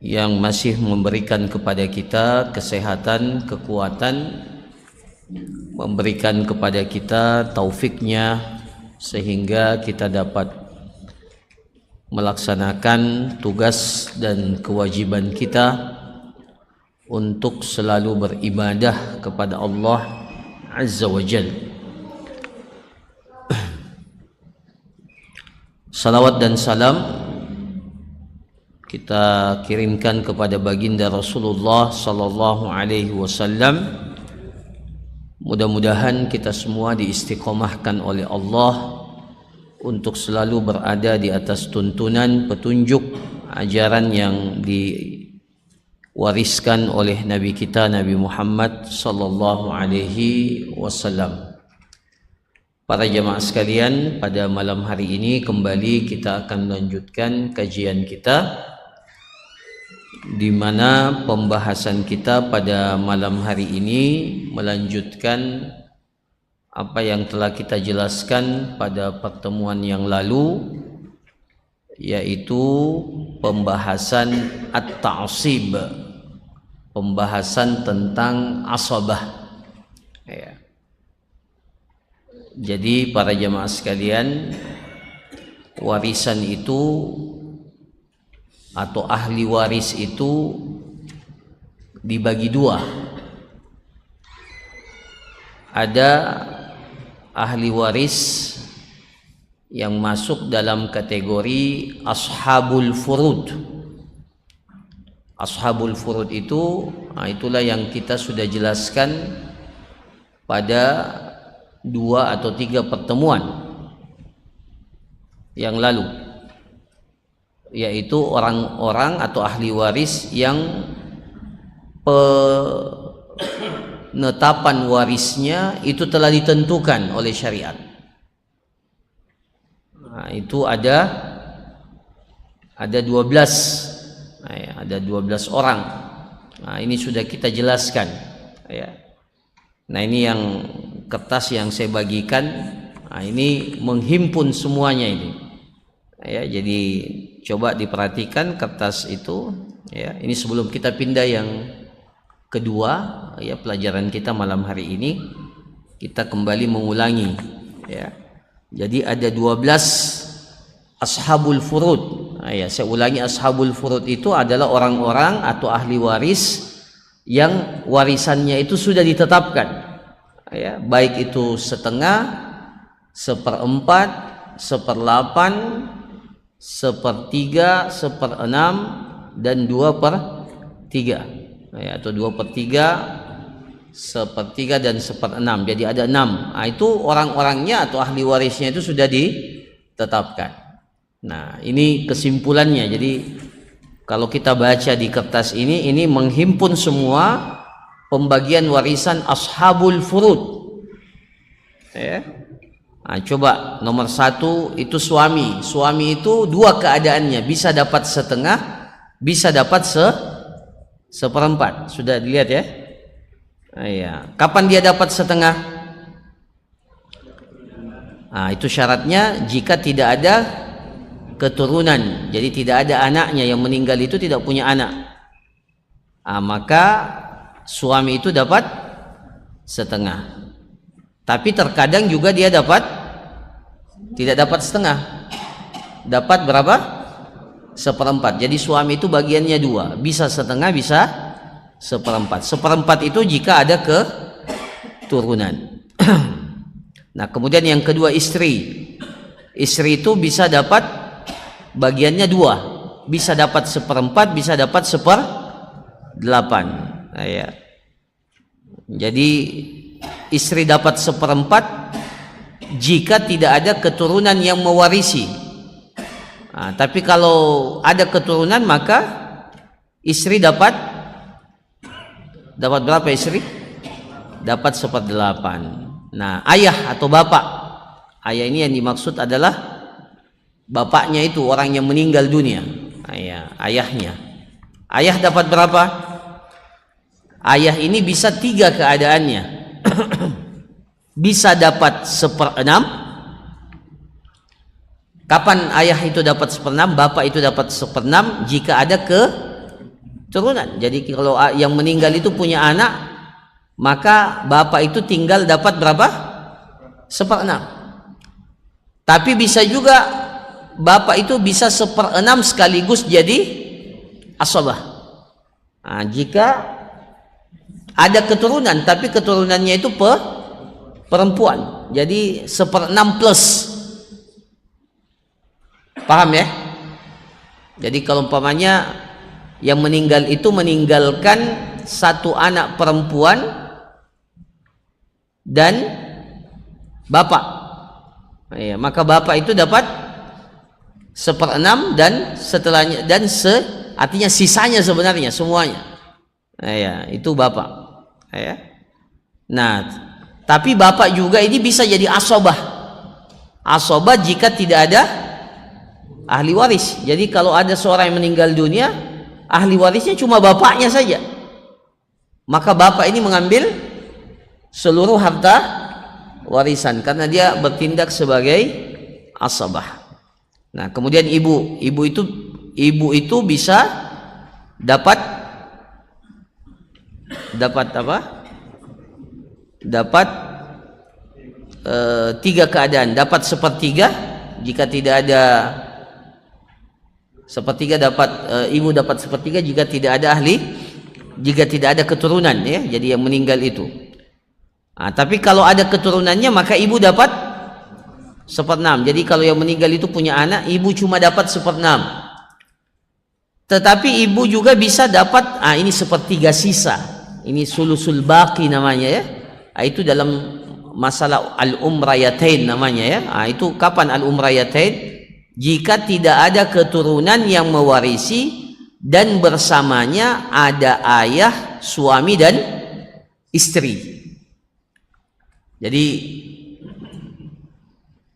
yang masih memberikan kepada kita kesehatan, kekuatan, memberikan kepada kita taufiknya sehingga kita dapat melaksanakan tugas dan kewajiban kita untuk selalu beribadah kepada Allah Azza wa Jalla. Salawat dan salam kita kirimkan kepada baginda Rasulullah sallallahu alaihi wasallam. Mudah-mudahan kita semua diistiqomahkan oleh Allah untuk selalu berada di atas tuntunan petunjuk ajaran yang diwariskan oleh Nabi kita Nabi Muhammad sallallahu alaihi wasallam. Para jamaah sekalian, pada malam hari ini kembali kita akan melanjutkan kajian kita, di mana pembahasan kita pada malam hari ini melanjutkan apa yang telah kita jelaskan pada pertemuan yang lalu, yaitu pembahasan at-ta'sib, pembahasan tentang asabah ya. Jadi para jamaah sekalian, warisan itu atau ahli waris itu dibagi dua. Ada ahli waris yang masuk dalam kategori ashabul furud. Ashabul furud itu itulah yang kita sudah jelaskan pada 2 atau 3 pertemuan yang lalu, yaitu orang-orang atau ahli waris yang penetapan warisnya itu telah ditentukan oleh syariat. Itu ada 12, ada 12 orang. Ini sudah kita jelaskan ya. Nah, ini yang kertas yang saya bagikan, ini menghimpun semuanya ini ya. Jadi coba diperhatikan kertas itu ya. Ini sebelum kita pindah yang kedua ya, pelajaran kita malam hari ini, kita kembali mengulangi ya. Jadi ada 12 ashabul furud ya. Saya ulangi, ashabul furud itu adalah orang-orang atau ahli waris yang warisannya itu sudah ditetapkan ya, baik itu setengah, 1/4, 1/8, 1/3, 1/6 dan 2/3 ya, atau 2/3, 1/3 dan 1/6. Jadi ada 6. Itu orang-orangnya atau ahli warisnya itu sudah ditetapkan. Nah, ini kesimpulannya. Jadi kalau kita baca di kertas ini menghimpun semua pembagian warisan ashabul furud ya. Coba nomor 1 itu suami. Suami itu 2 keadaannya, bisa dapat setengah, bisa dapat 1/4. Sudah dilihat ya? Kapan dia dapat setengah? Itu syaratnya jika tidak ada keturunan, jadi tidak ada anaknya, yang meninggal itu tidak punya anak, maka suami itu dapat setengah. Tapi terkadang juga dia tidak dapat setengah, dapat berapa? 1/4. Jadi suami itu bagiannya 2, bisa setengah, bisa 1/4. 1/4 itu jika ada keturunan. Nah, kemudian yang kedua istri. Istri itu bisa dapat bagiannya 2, bisa dapat 1/4, bisa dapat 1/8 ya. Jadi istri dapat 1/4 jika tidak ada keturunan yang mewarisi. Tapi kalau ada keturunan maka istri dapat berapa istri? Dapat 1/8. Nah, ayah atau bapak, ayah ini yang dimaksud adalah bapaknya, itu orang yang meninggal dunia, ayahnya. Ayah dapat berapa? Ayah ini bisa 3 keadaannya. Bisa dapat 1/6, Kapan ayah itu dapat 1/6, bapak itu dapat 1/6 jika ada keturunan. Jadi kalau yang meninggal itu punya anak, maka bapak itu tinggal dapat berapa? 1/6. Tapi bisa juga bapak itu bisa 1/6 sekaligus jadi asabah. Nah, jika ada keturunan tapi keturunannya itu perempuan, jadi 1/6 plus. Paham ya? Jadi kalau umpamanya yang meninggal itu meninggalkan satu anak perempuan dan bapak, ya, maka bapak itu dapat 1/6 dan setelahnya dan artinya sisanya sebenarnya semuanya, ya, itu bapak, ya. Nah, tapi bapak juga ini bisa jadi asobah jika tidak ada ahli waris. Jadi kalau ada seorang yang meninggal dunia, ahli warisnya cuma bapaknya saja, maka bapak ini mengambil seluruh harta warisan karena dia bertindak sebagai asabah. Nah, kemudian ibu itu bisa dapat apa? Dapat 3 keadaan. Dapat 1/3 jika tidak ada 1/3, dapat ibu dapat 1/3 jika tidak ada jika tidak ada keturunan, ya. Jadi yang meninggal itu. Nah, tapi kalau ada keturunannya maka ibu dapat 1/6. Jadi kalau yang meninggal itu punya anak, ibu cuma dapat 1/6. Tetapi ibu juga bisa dapat ini 1/3 sisa. Ini sulusul baqi namanya, ya. Itu dalam masalah al-umrayatain namanya, ya. Itu kapan al-umrayatain? Jika tidak ada keturunan yang mewarisi dan bersamanya ada ayah, suami dan istri. Jadi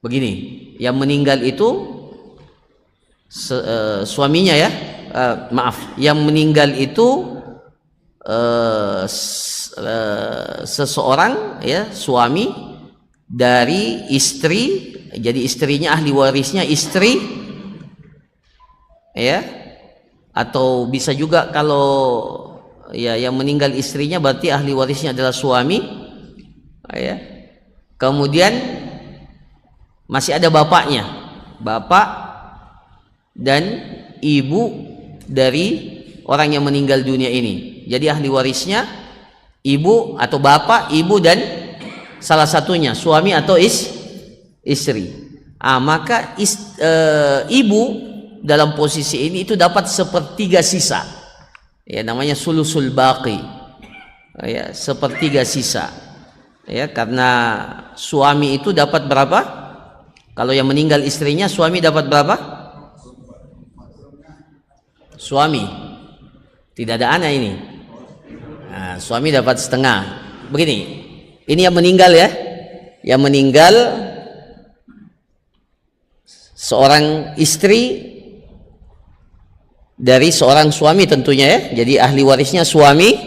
begini, yang meninggal itu suaminya, ya, yang meninggal itu seseorang, ya, suami dari istri. Jadi istrinya, ahli warisnya istri, ya, atau bisa juga kalau, ya, yang meninggal istrinya berarti ahli warisnya adalah suami, ya. Kemudian masih ada bapaknya, bapak dan ibu dari orang yang meninggal dunia ini. Jadi ahli warisnya ibu atau bapak, ibu dan salah satunya suami atau istri. Maka ibu dalam posisi ini itu dapat 1/3 sisa, ya, namanya sulusul baqi, ya, 1/3 sisa, ya, karena suami itu dapat berapa? Kalau yang meninggal istrinya, suami dapat berapa? Suami tidak ada anak ini. Suami dapat setengah. Begini, ini yang meninggal, ya, yang meninggal seorang istri dari seorang suami tentunya, ya. Jadi ahli warisnya suami,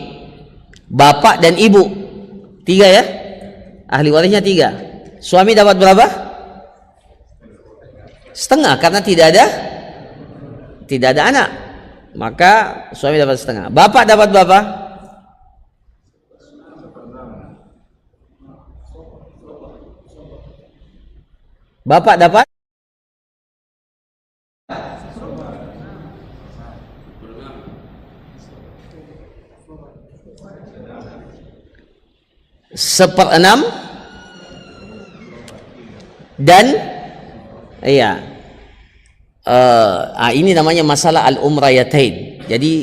bapak dan ibu, 3, ya. Ahli warisnya 3. Suami dapat berapa? Setengah, karena tidak ada anak, maka suami dapat setengah. Bapak dapat berapa? Bapak dapat 1/6 dan, iya, ini namanya masalah al-umrayatain. Jadi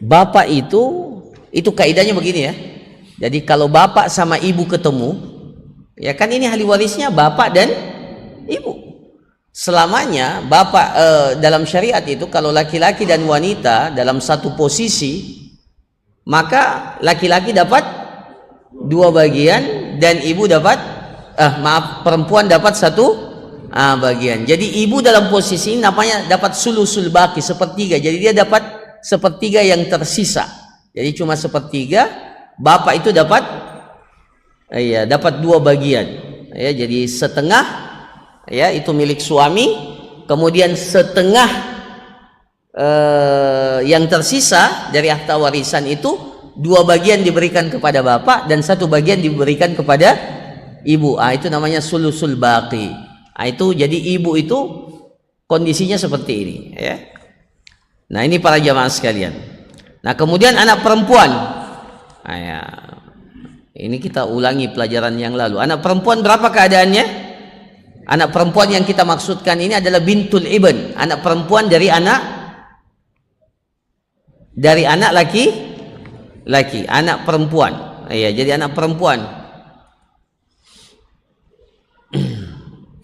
bapak itu kaidahnya begini, ya. Jadi kalau bapak sama ibu ketemu, ya kan, ini ahli warisnya bapak dan ibu. Selamanya bapak dalam syariat itu kalau laki-laki dan wanita dalam satu posisi, maka laki-laki dapat 2 bagian dan ibu dapat perempuan dapat 1 bagian. Jadi ibu dalam posisi ini namanya dapat sulusul baqi, 1/3. Jadi dia dapat 1/3 yang tersisa. Jadi cuma 1/3. Bapak itu dapat 2 bagian, ya. Jadi setengah ya itu milik suami, kemudian setengah yang tersisa dari harta warisan itu 2 bagian diberikan kepada bapak dan 1 bagian diberikan kepada ibu. Itu namanya sulusul baqi. Itu jadi ibu itu kondisinya seperti ini, ya. Nah, ini para jamaah sekalian. Nah, kemudian anak perempuan. Ya. Ini kita ulangi pelajaran yang lalu. Anak perempuan berapa keadaannya? Anak perempuan yang kita maksudkan ini adalah bintul ibn, anak perempuan dari anak laki, anak perempuan. Ya, jadi anak perempuan.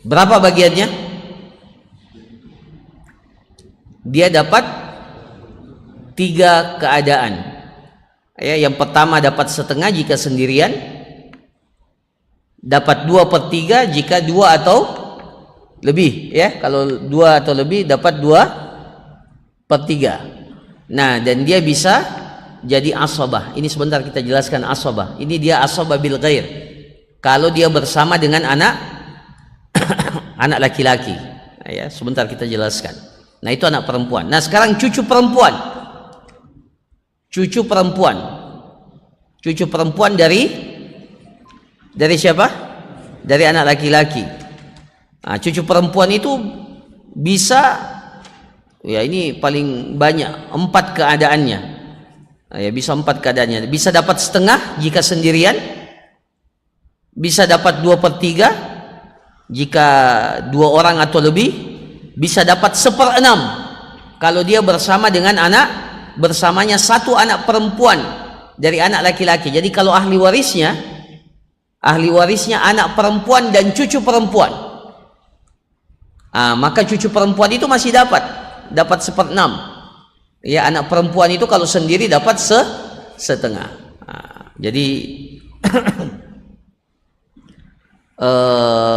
Berapa bagiannya? Dia dapat 3 keadaan. Ya, yang pertama dapat setengah jika sendirian, dapat 2/3 jika 2 atau lebih, ya. Kalau 2 atau lebih dapat 2/3. Nah, dan dia bisa jadi asabah. Ini sebentar kita jelaskan asabah. Ini dia asabah bil ghair. Kalau dia bersama dengan anak anak laki-laki. Ya, sebentar kita jelaskan. Nah, itu anak perempuan. Nah, sekarang cucu perempuan. Cucu perempuan dari siapa? Dari anak laki-laki. Nah, cucu perempuan itu bisa, ya ini paling banyak 4 keadaannya. Nah, ya bisa 4 keadaannya. Bisa dapat setengah jika sendirian, bisa dapat 2/3 jika 2 orang atau lebih, bisa dapat 1/6 kalau dia bersama dengan bersamanya 1 anak perempuan dari anak laki-laki. Jadi kalau ahli warisnya anak perempuan dan cucu perempuan, maka cucu perempuan itu masih dapat 1/6. Ya, anak perempuan itu kalau sendiri dapat setengah. Jadi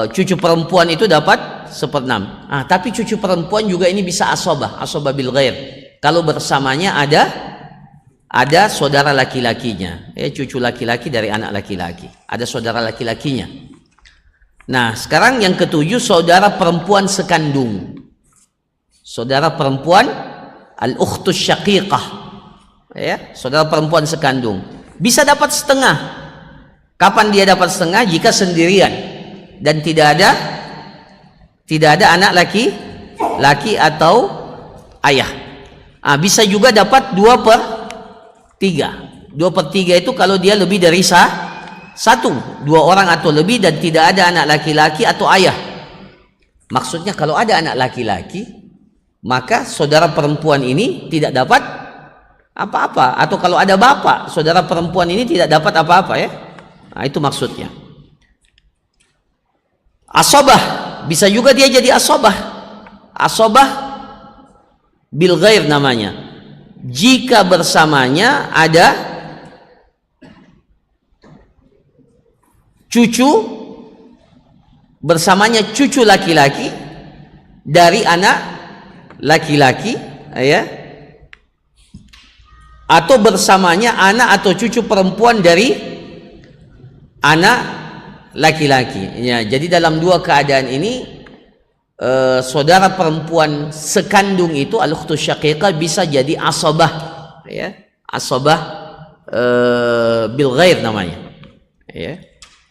cucu perempuan itu dapat 1/6. Tapi cucu perempuan juga ini bisa asabah bil ghair. Kalau bersamanya ada saudara laki-lakinya, ya, cucu laki-laki dari anak laki-laki, ada saudara laki-lakinya. Nah, sekarang yang ke-7, saudara perempuan sekandung. Saudara perempuan al-ukhtus syaqiqah, ya, saudara perempuan sekandung bisa dapat setengah. Kapan dia dapat setengah? Jika sendirian dan tidak ada anak laki atau ayah. Bisa juga dapat 2/3. 2/3 itu kalau dia lebih dari 1, 2 orang atau lebih dan tidak ada anak laki-laki atau ayah. Maksudnya kalau ada anak laki-laki, maka saudara perempuan ini tidak dapat apa-apa. Atau kalau ada bapak, saudara perempuan ini tidak dapat apa-apa, ya. Itu maksudnya. Asabah, bisa juga dia jadi asabah bil ghair namanya. Jika bersamanya ada cucu, bersamanya cucu laki-laki dari anak laki-laki, ya, atau bersamanya anak atau cucu perempuan dari anak laki-laki, ya. Jadi dalam 2 keadaan ini saudara perempuan sekandung itu al-ukhtus syaqiqah bisa jadi asabah, ya, asabah bil ghair namanya, ya.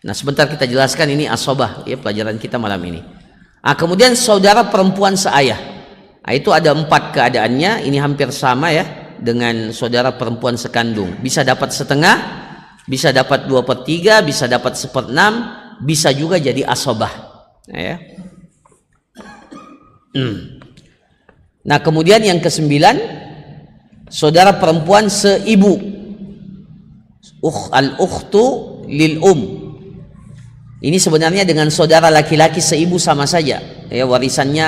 Nah, sebentar kita jelaskan ini asabah, ya, pelajaran kita malam ini. Kemudian saudara perempuan seayah, itu ada 4 keadaannya. Ini hampir sama, ya, dengan saudara perempuan sekandung. Bisa dapat setengah, bisa dapat 2/3, bisa dapat 1/6, bisa juga jadi asabah, ya. Nah, kemudian yang ke-9, saudara perempuan seibu, al-ukhtu lil Ini sebenarnya dengan saudara laki-laki seibu sama saja, ya, warisannya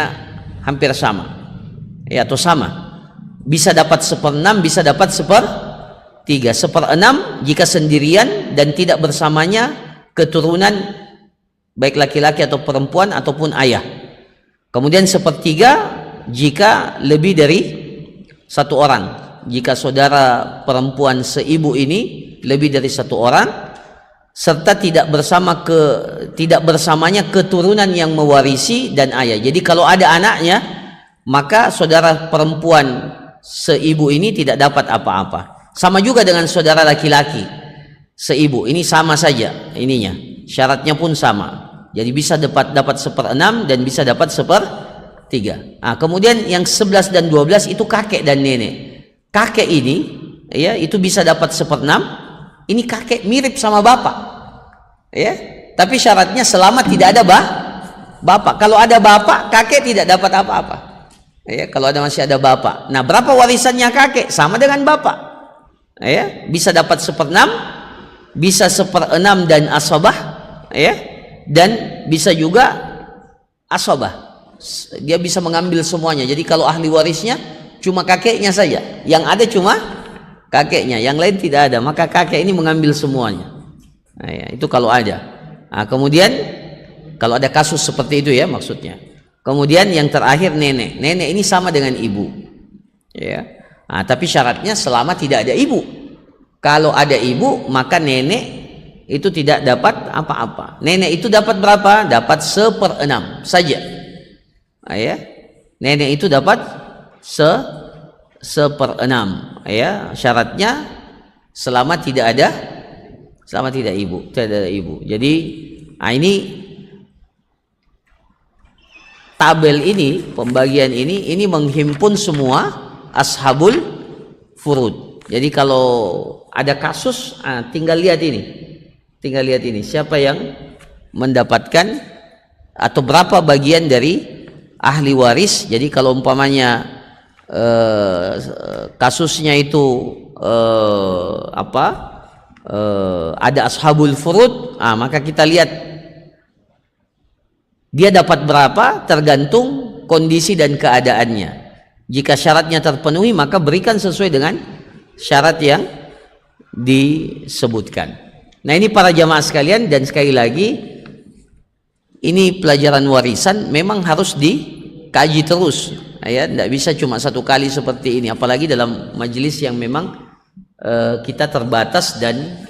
hampir sama, ya, atau sama. Bisa dapat 1/6, bisa dapat 1/3. 1/6 jika sendirian dan tidak bersamanya keturunan baik laki-laki atau perempuan ataupun ayah. Kemudian 1/3 jika lebih dari 1 orang. Jika saudara perempuan seibu ini lebih dari 1 orang, serta tidak bersamanya keturunan yang mewarisi dan ayah. Jadi kalau ada anaknya, maka saudara perempuan seibu ini tidak dapat apa-apa. Sama juga dengan saudara laki-laki seibu, ini sama saja ininya, syaratnya pun sama. Jadi bisa dapat 1/6 dan bisa dapat 1/3. Nah, kemudian yang 11 dan 12 itu kakek dan nenek. Kakek ini ya itu bisa dapat 1/6. Ini kakek mirip sama bapak, ya. Tapi syaratnya selama tidak ada bapak. Kalau ada bapak, kakek tidak dapat apa-apa. Ya, kalau masih ada bapak. Nah, berapa warisannya kakek? Sama dengan bapak. Ya, bisa dapat 1/6, bisa 1/6 dan asabah, ya. Dan bisa juga asabah. Dia bisa mengambil semuanya. Jadi kalau ahli warisnya cuma kakeknya saja, yang ada cuma kakeknya, yang lain tidak ada, maka kakek ini mengambil semuanya. Nah, ya, itu kalau ada. Nah, kemudian kalau ada kasus seperti itu ya maksudnya. Kemudian yang terakhir nenek. Nenek ini sama dengan ibu. Ya. Nah, tapi syaratnya selama tidak ada ibu. Kalau ada ibu, maka nenek itu tidak dapat apa-apa. Nenek itu dapat berapa? Dapat 1/6 saja. Nah, ya. Nenek itu dapat 1/6. Ya. Syaratnya selama tidak ada ibu, tidak ada ibu. Jadi, nah ini tabel ini, pembagian ini menghimpun semua ashabul furud. Jadi kalau ada kasus, tinggal lihat ini. Tinggal lihat ini, siapa yang mendapatkan atau berapa bagian dari ahli waris. Jadi kalau umpamanya kasusnya itu ada ashabul furud, maka kita lihat dia dapat berapa tergantung kondisi dan keadaannya. Jika syaratnya terpenuhi, maka berikan sesuai dengan syarat yang disebutkan. Nah, ini para jamaah sekalian, dan sekali lagi ini pelajaran warisan memang harus dikaji terus, ya, tidak bisa cuma satu kali seperti ini, apalagi dalam majelis yang memang kita terbatas dan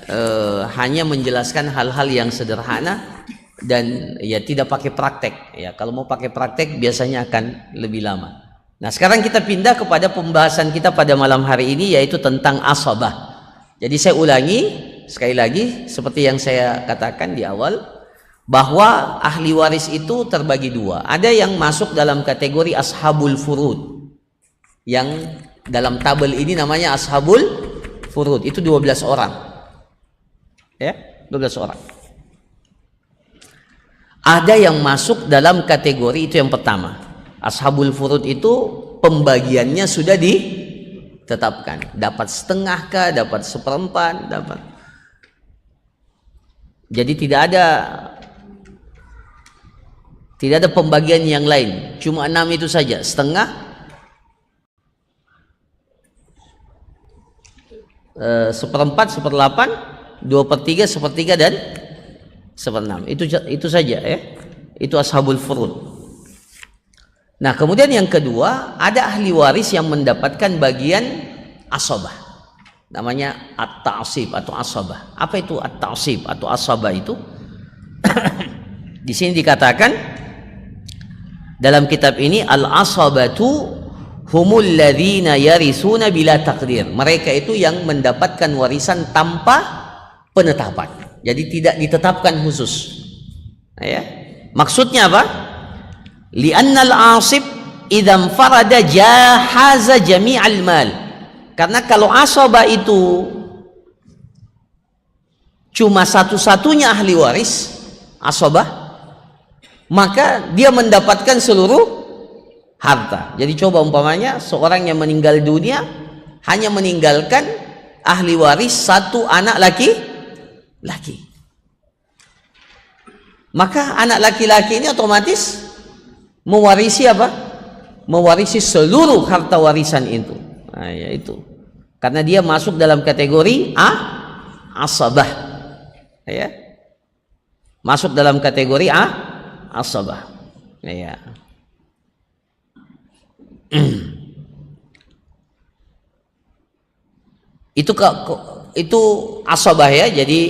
hanya menjelaskan hal-hal yang sederhana dan ya tidak pakai praktek. Ya, kalau mau pakai praktek biasanya akan lebih lama. Nah, sekarang kita pindah kepada pembahasan kita pada malam hari ini, yaitu tentang asabah. Jadi saya ulangi sekali lagi seperti yang saya katakan di awal, bahwa ahli waris itu terbagi dua. Ada yang masuk dalam kategori ashabul furud, yang dalam tabel ini namanya ashabul furud, itu 12 orang, ya, 12 orang. Ada yang masuk dalam kategori itu, yang pertama, ashabul furud itu pembagiannya sudah ditetapkan, dapat setengah kah, dapat 1/4, dapat. Jadi tidak ada pembagian yang lain, cuma 6 itu saja, setengah, 1/4, 1/8, 2/3, 1/3 dan 1/6. Itu saja ya. Itu ashabul furud. Nah, kemudian yang kedua, ada ahli waris yang mendapatkan bagian asabah. Namanya at-ta'sib atau asabah. Apa itu at-ta'sib atau asabah itu? Di sini dikatakan dalam kitab ini, al-asabatu humul ladzina yarisuna bila takdir. Mereka itu yang mendapatkan warisan tanpa penetapan. Jadi tidak ditetapkan khusus. Ya. Maksudnya apa? Li'annal asib idzam farada jahaza jami'al mal. Karena kalau asabah itu cuma satu-satunya ahli waris, asabah, maka dia mendapatkan seluruh harta. Jadi coba umpamanya seorang yang meninggal dunia hanya meninggalkan ahli waris satu anak laki, maka anak laki-laki ini otomatis mewarisi apa? Mewarisi seluruh harta warisan itu. Nah, ya itu. Karena dia masuk dalam kategori asabah. Ya. Masuk dalam kategori asabah. Ya. Itu asabah ya. Jadi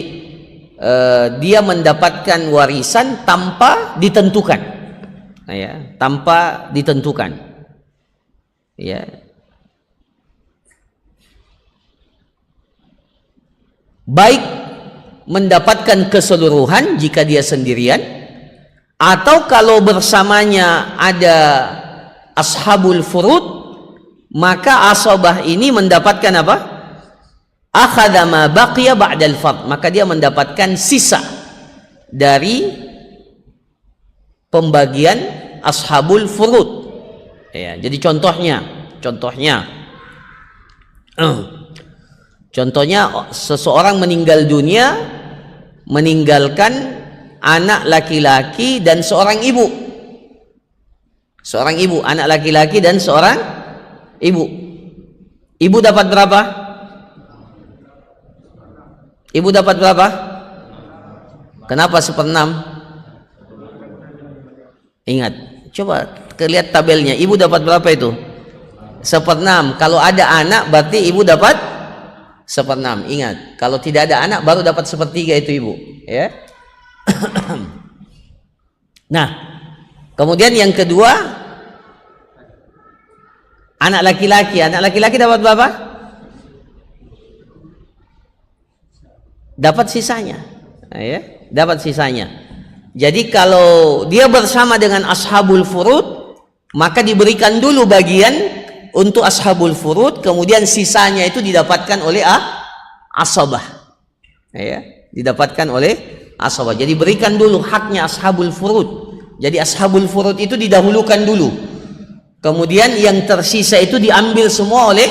dia mendapatkan warisan tanpa ditentukan, ya, tanpa ditentukan, ya. Baik mendapatkan keseluruhan jika dia sendirian, atau kalau bersamanya ada ashabul furud, maka asabah ini mendapatkan apa? Akhadha ma baqiya ba'dal fard, maka dia mendapatkan sisa dari pembagian ashabul furud, ya. Jadi contohnya seseorang meninggal dunia meninggalkan anak laki-laki dan seorang ibu, anak laki-laki dan seorang ibu. Ibu dapat berapa? Kenapa 1/6? Ingat, coba lihat tabelnya. Ibu dapat berapa itu? 1/6. Kalau ada anak berarti ibu dapat 1/6. Ingat, kalau tidak ada anak baru dapat 1/3 itu ibu, ya. Nah, kemudian yang kedua, anak laki-laki dapat berapa? Dapat sisanya, ya, dapat sisanya. Jadi kalau dia bersama dengan ashabul furud, maka diberikan dulu bagian untuk ashabul furud, kemudian sisanya itu didapatkan oleh asabah, ya, didapatkan oleh asabah. Jadi berikan dulu haknya ashabul furud. Jadi ashabul furud itu didahulukan dulu, kemudian yang tersisa itu diambil semua oleh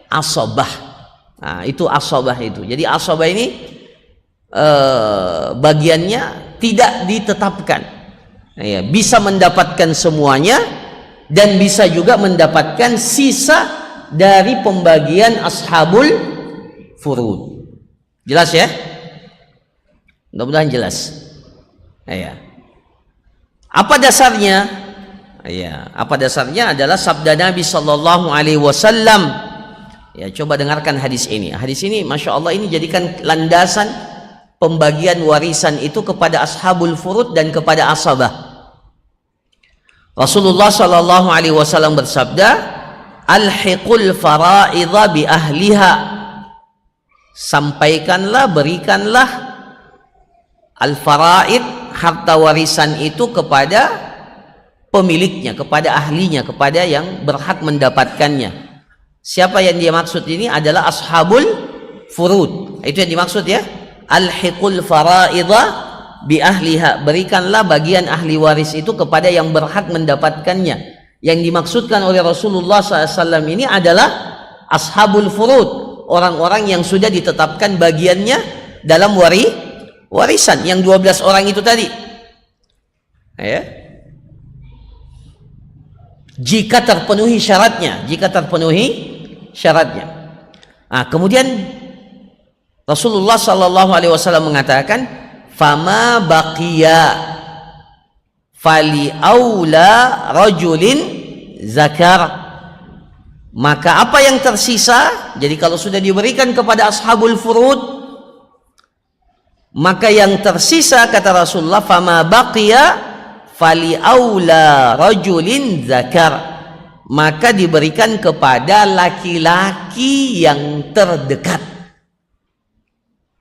asabah. Nah, itu asabah itu. Jadi asabah ini bagiannya tidak ditetapkan, ya, bisa mendapatkan semuanya dan bisa juga mendapatkan sisa dari pembagian ashabul furud. Jelas ya? Mudah-mudahan jelas. Ya. Apa dasarnya? Ya, apa dasarnya adalah sabda Nabi sallallahu alaihi wasallam. Ya, coba dengarkan hadis ini. Hadis ini Masya Allah ini jadikan landasan pembagian warisan itu kepada ashabul furud dan kepada asabah. Rasulullah sallallahu alaihi wasallam bersabda, "Alhiqul fara'idha bi ahliha." Sampaikanlah, berikanlah al-fara'id, harta warisan itu kepada pemiliknya, kepada ahlinya, kepada yang berhak mendapatkannya. Siapa yang dia maksud ini adalah ashabul furud. Itu yang dimaksud, ya. Alhiqul fara'idha bi ahliha. Berikanlah bagian ahli waris itu kepada yang berhak mendapatkannya. Yang dimaksudkan oleh Rasulullah SAW ini adalah ashabul furud, orang-orang yang sudah ditetapkan bagiannya dalam warisan, yang 12 orang itu tadi, ya. Jika terpenuhi syaratnya. Nah, kemudian Rasulullah sallallahu alaihi wasallam mengatakan, "Fama baqiya fali aula rajulin zakar." Maka apa yang tersisa, jadi kalau sudah diberikan kepada ashabul furud, maka yang tersisa kata Rasulullah, "Fama baqiya fali aula rajulin zakar." Maka diberikan kepada laki-laki yang terdekat.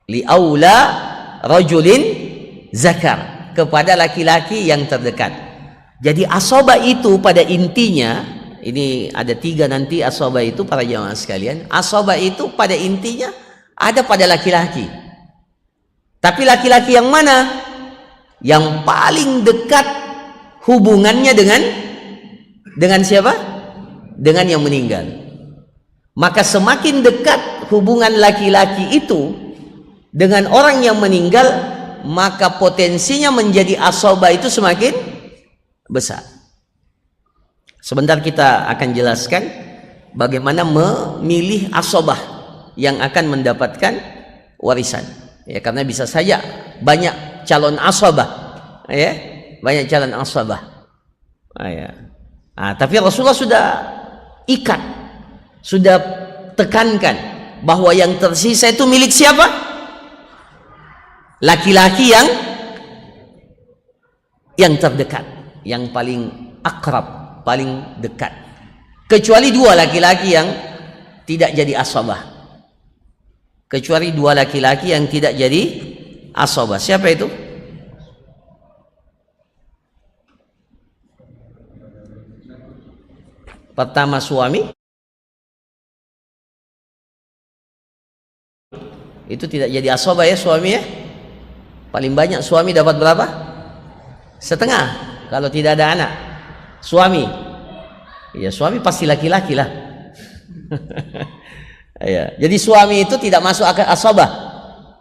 Li aula rajulin zakar, kepada laki-laki yang terdekat. Jadi asabah itu pada intinya, ini ada 3 nanti asabah itu para jamaah sekalian. Asabah itu pada intinya ada pada laki-laki. Tapi laki-laki yang mana? Yang paling dekat hubungannya dengan siapa? Dengan yang meninggal. Maka semakin dekat hubungan laki-laki itu dengan orang yang meninggal, maka potensinya menjadi asabah itu semakin besar. Sebentar kita akan jelaskan bagaimana memilih asabah yang akan mendapatkan warisan, ya, karena bisa saja banyak calon asabah, ya, banyak calon asabah, ya. Nah, tapi Rasulullah sudah ikat, sudah tekankan bahwa yang tersisa itu milik siapa? laki-laki yang terdekat, yang paling akrab, paling dekat. Kecuali dua laki-laki yang tidak jadi asabah. Kecuali dua laki-laki yang tidak jadi asabah. Siapa itu? Pertama suami, itu tidak jadi asabah ya suami ya. Paling banyak suami dapat berapa? Setengah kalau tidak ada anak. Suami, ya suami pasti laki-laki lah. Ya, jadi suami itu tidak masuk akal asabah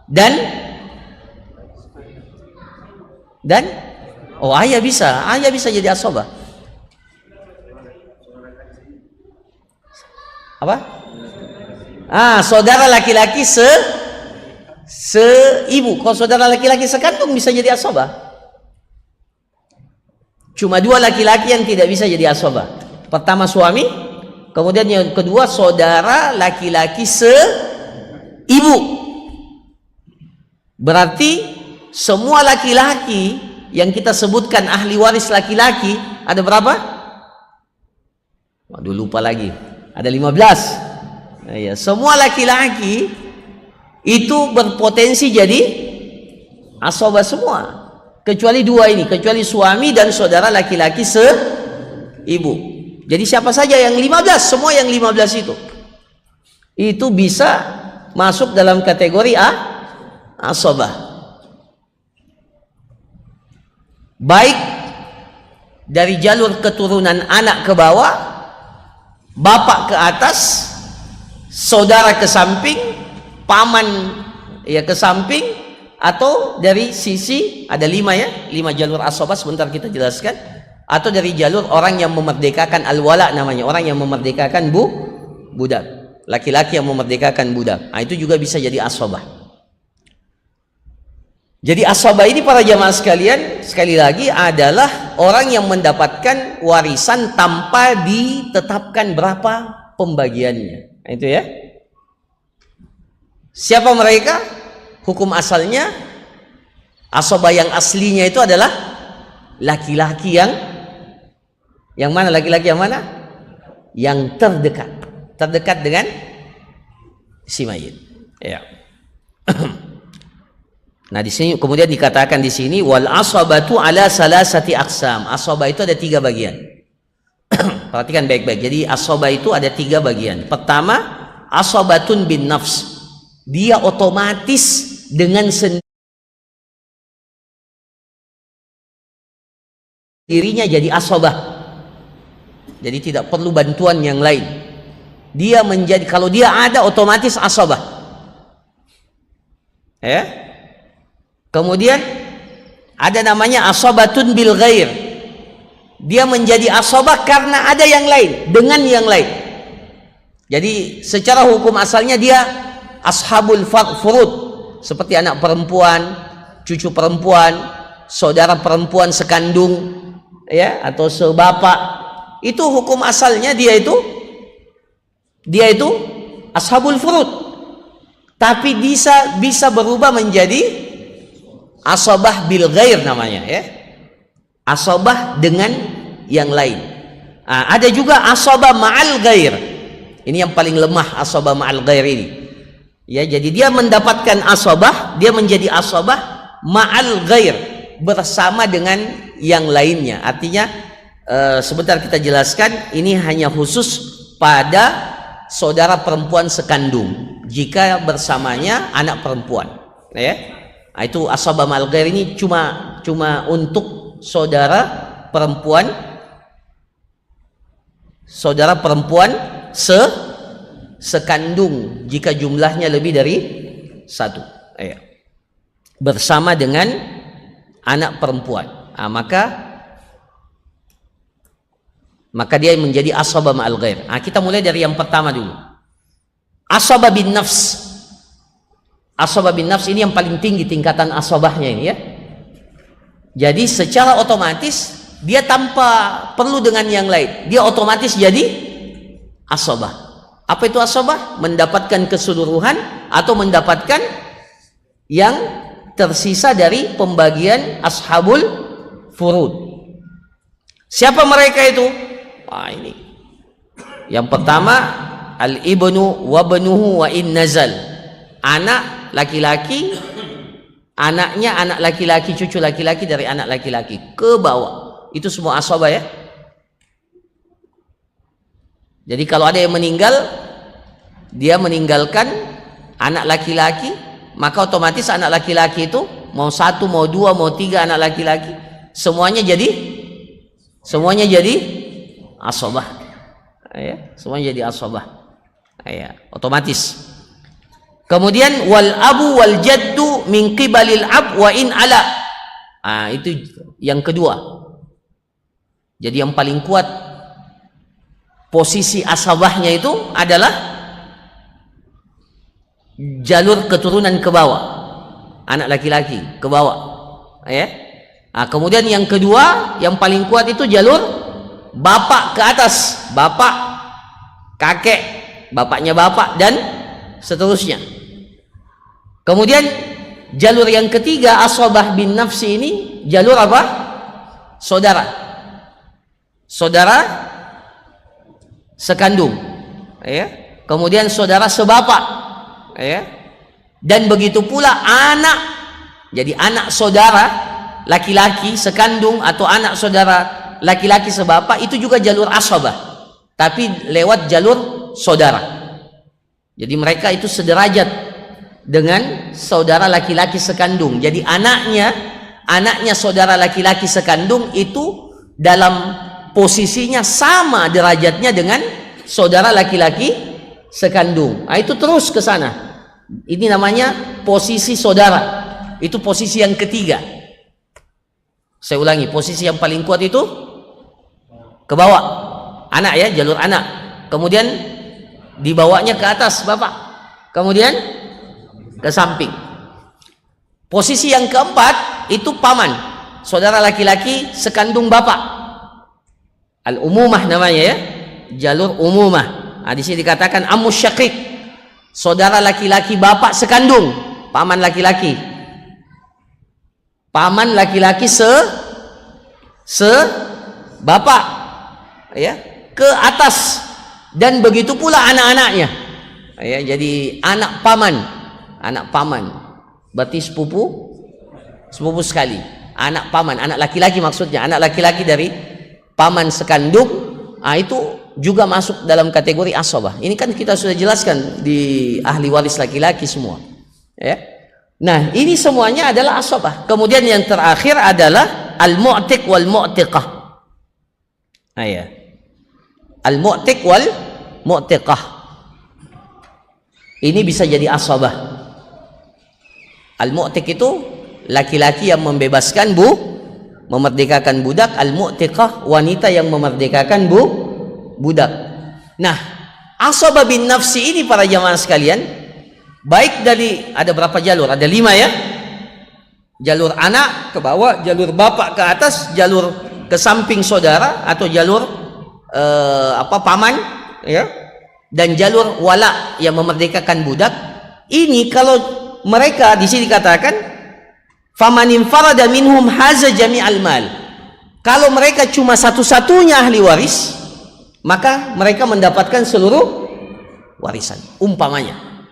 dan oh ayah bisa jadi asabah. Apa? Saudara laki-laki seibu. Kalau saudara laki-laki sekandung bisa jadi asabah. Cuma dua laki-laki yang tidak bisa jadi asabah. Pertama suami, kemudian yang kedua saudara laki-laki seibu. Berarti semua laki-laki yang kita sebutkan ahli waris laki-laki ada berapa? Waduh lupa lagi. Ada 15. Ya, semua laki-laki itu berpotensi jadi asabah semua. Kecuali dua ini, kecuali suami dan saudara laki-laki seibu. Jadi siapa saja yang 15, semua yang 15 itu bisa masuk dalam kategori asabah. Baik dari jalur keturunan anak ke bawah, bapak ke atas, saudara ke samping, paman ya ke samping, atau dari sisi ada 5 jalur asabah sebentar kita jelaskan, atau dari jalur orang yang memerdekakan al-wala namanya, orang yang memerdekakan budak, laki-laki yang memerdekakan budak. Itu juga bisa jadi asabah. Jadi asabah ini para jamaah sekalian, sekali lagi adalah orang yang mendapatkan warisan tanpa ditetapkan berapa pembagiannya. Itu ya. Siapa mereka? Hukum asalnya asabah yang aslinya itu adalah laki-laki yang mana? Laki-laki yang mana? Yang terdekat dengan si mayit. Ya. Nah di sini kemudian dikatakan di sini wal asabatu ala salasati aqsam. Asabah itu ada 3 bagian. Perhatikan baik-baik. Jadi asabah itu ada 3 bagian. Pertama, asabatun bin nafs. Dia otomatis dengan sendirinya jadi asabah. Jadi tidak perlu bantuan yang lain. Dia menjadi, kalau dia ada otomatis asabah. Ya. Kemudian ada namanya asabatun bil ghair. Dia menjadi asabah karena ada yang lain, dengan yang lain. Jadi secara hukum asalnya dia ashabul furud, seperti anak perempuan, cucu perempuan, saudara perempuan sekandung ya atau sebapak. Itu hukum asalnya dia itu ashabul furud. Tapi bisa berubah menjadi asabah bil ghair namanya ya. Asabah dengan yang lain. Ada juga asabah ma'al ghair. Ini yang paling lemah asabah ma'al ghair ini. Ya, jadi dia mendapatkan asabah, dia menjadi asabah ma'al ghair, bersama dengan yang lainnya. Artinya sebentar kita jelaskan, ini hanya khusus pada saudara perempuan sekandung jika bersamanya anak perempuan ya. Itu asabah ma'al ghair ini cuma untuk saudara perempuan sekandung jika jumlahnya lebih dari 1 ya. Bersama dengan anak perempuan. Maka dia menjadi asabah ma'al ghair. Kita mulai dari yang pertama dulu. Asabah bin nafs. Asabah bin nafs ini yang paling tinggi tingkatan asabahnya ini ya. Jadi secara otomatis dia tanpa perlu dengan yang lain, dia otomatis jadi asabah. Apa itu asabah? Mendapatkan keseluruhan atau mendapatkan yang tersisa dari pembagian ashabul furud. Siapa mereka itu? Wah, ini yang pertama, al-ibnu wa banuhu wa in nazal. Anak laki-laki, anaknya anak laki-laki, cucu laki-laki dari anak laki-laki ke bawah. Itu semua asabah ya. Jadi kalau ada yang meninggal, dia meninggalkan anak laki-laki, maka otomatis anak laki-laki itu mau satu, mau dua, mau tiga anak laki-laki, semuanya jadi asabah. Ya, semuanya jadi asabah. Ya, otomatis. Kemudian wal abu wal jaddu min qibalil ab wa in ala. Itu yang kedua. Jadi yang paling kuat posisi asabahnya itu adalah jalur keturunan ke bawah, anak laki-laki ke bawah, ya. Kemudian yang kedua yang paling kuat itu jalur bapak ke atas, bapak, kakek, bapaknya bapak dan seterusnya. Kemudian jalur yang ketiga asabah bin nafsi ini jalur apa? Saudara sekandung, ya. Kemudian saudara sebapak, ya. Dan begitu pula anak, jadi anak saudara laki-laki sekandung atau anak saudara laki-laki sebapak itu juga jalur asabah, tapi lewat jalur saudara. Jadi mereka itu sederajat dengan saudara laki-laki sekandung. Jadi anaknya saudara laki-laki sekandung itu dalam posisinya sama derajatnya dengan saudara laki-laki sekandung. Itu terus ke sana. Ini namanya posisi saudara. Itu posisi yang ketiga. Saya ulangi, posisi yang paling kuat itu ke bawah, anak ya, jalur anak. Kemudian dibawanya ke atas bapak, kemudian ke samping. Posisi yang keempat itu paman, saudara laki-laki sekandung bapak, al-umumah namanya ya, jalur umumah. Di sini dikatakan amus syakik, saudara laki-laki bapak sekandung, paman laki-laki bapak, ya, ke atas. Dan begitu pula anak-anaknya, ya. Jadi anak paman berarti sepupu sekali, anak paman, anak laki-laki maksudnya, anak laki-laki dari paman sekandung. Itu juga masuk dalam kategori asabah. Ini kan kita sudah jelaskan di ahli waris laki-laki semua, ya. Nah, ini semuanya adalah asabah. Kemudian yang terakhir adalah al-mu'tiq wal mu'tiqah. Ya. Al-mu'tiq wal mu'tiqah ini bisa jadi asabah. Al-mu'tiq itu laki-laki yang membebaskan memerdekakan budak. Al-mu'tiqah wanita yang memerdekakan budak. Nah, asabah bin nafsi ini para jamaah sekalian, baik dari ada berapa jalur? Ada 5 ya. Jalur anak ke bawah, jalur bapak ke atas, jalur ke samping saudara atau jalur paman, ya, dan jalur wala yang memerdekakan budak. Ini kalau mereka di sini dikatakan famanin farada minhum haza jami'al mal. Kalau mereka cuma satu-satunya ahli waris, maka mereka mendapatkan seluruh warisan. Umpamanya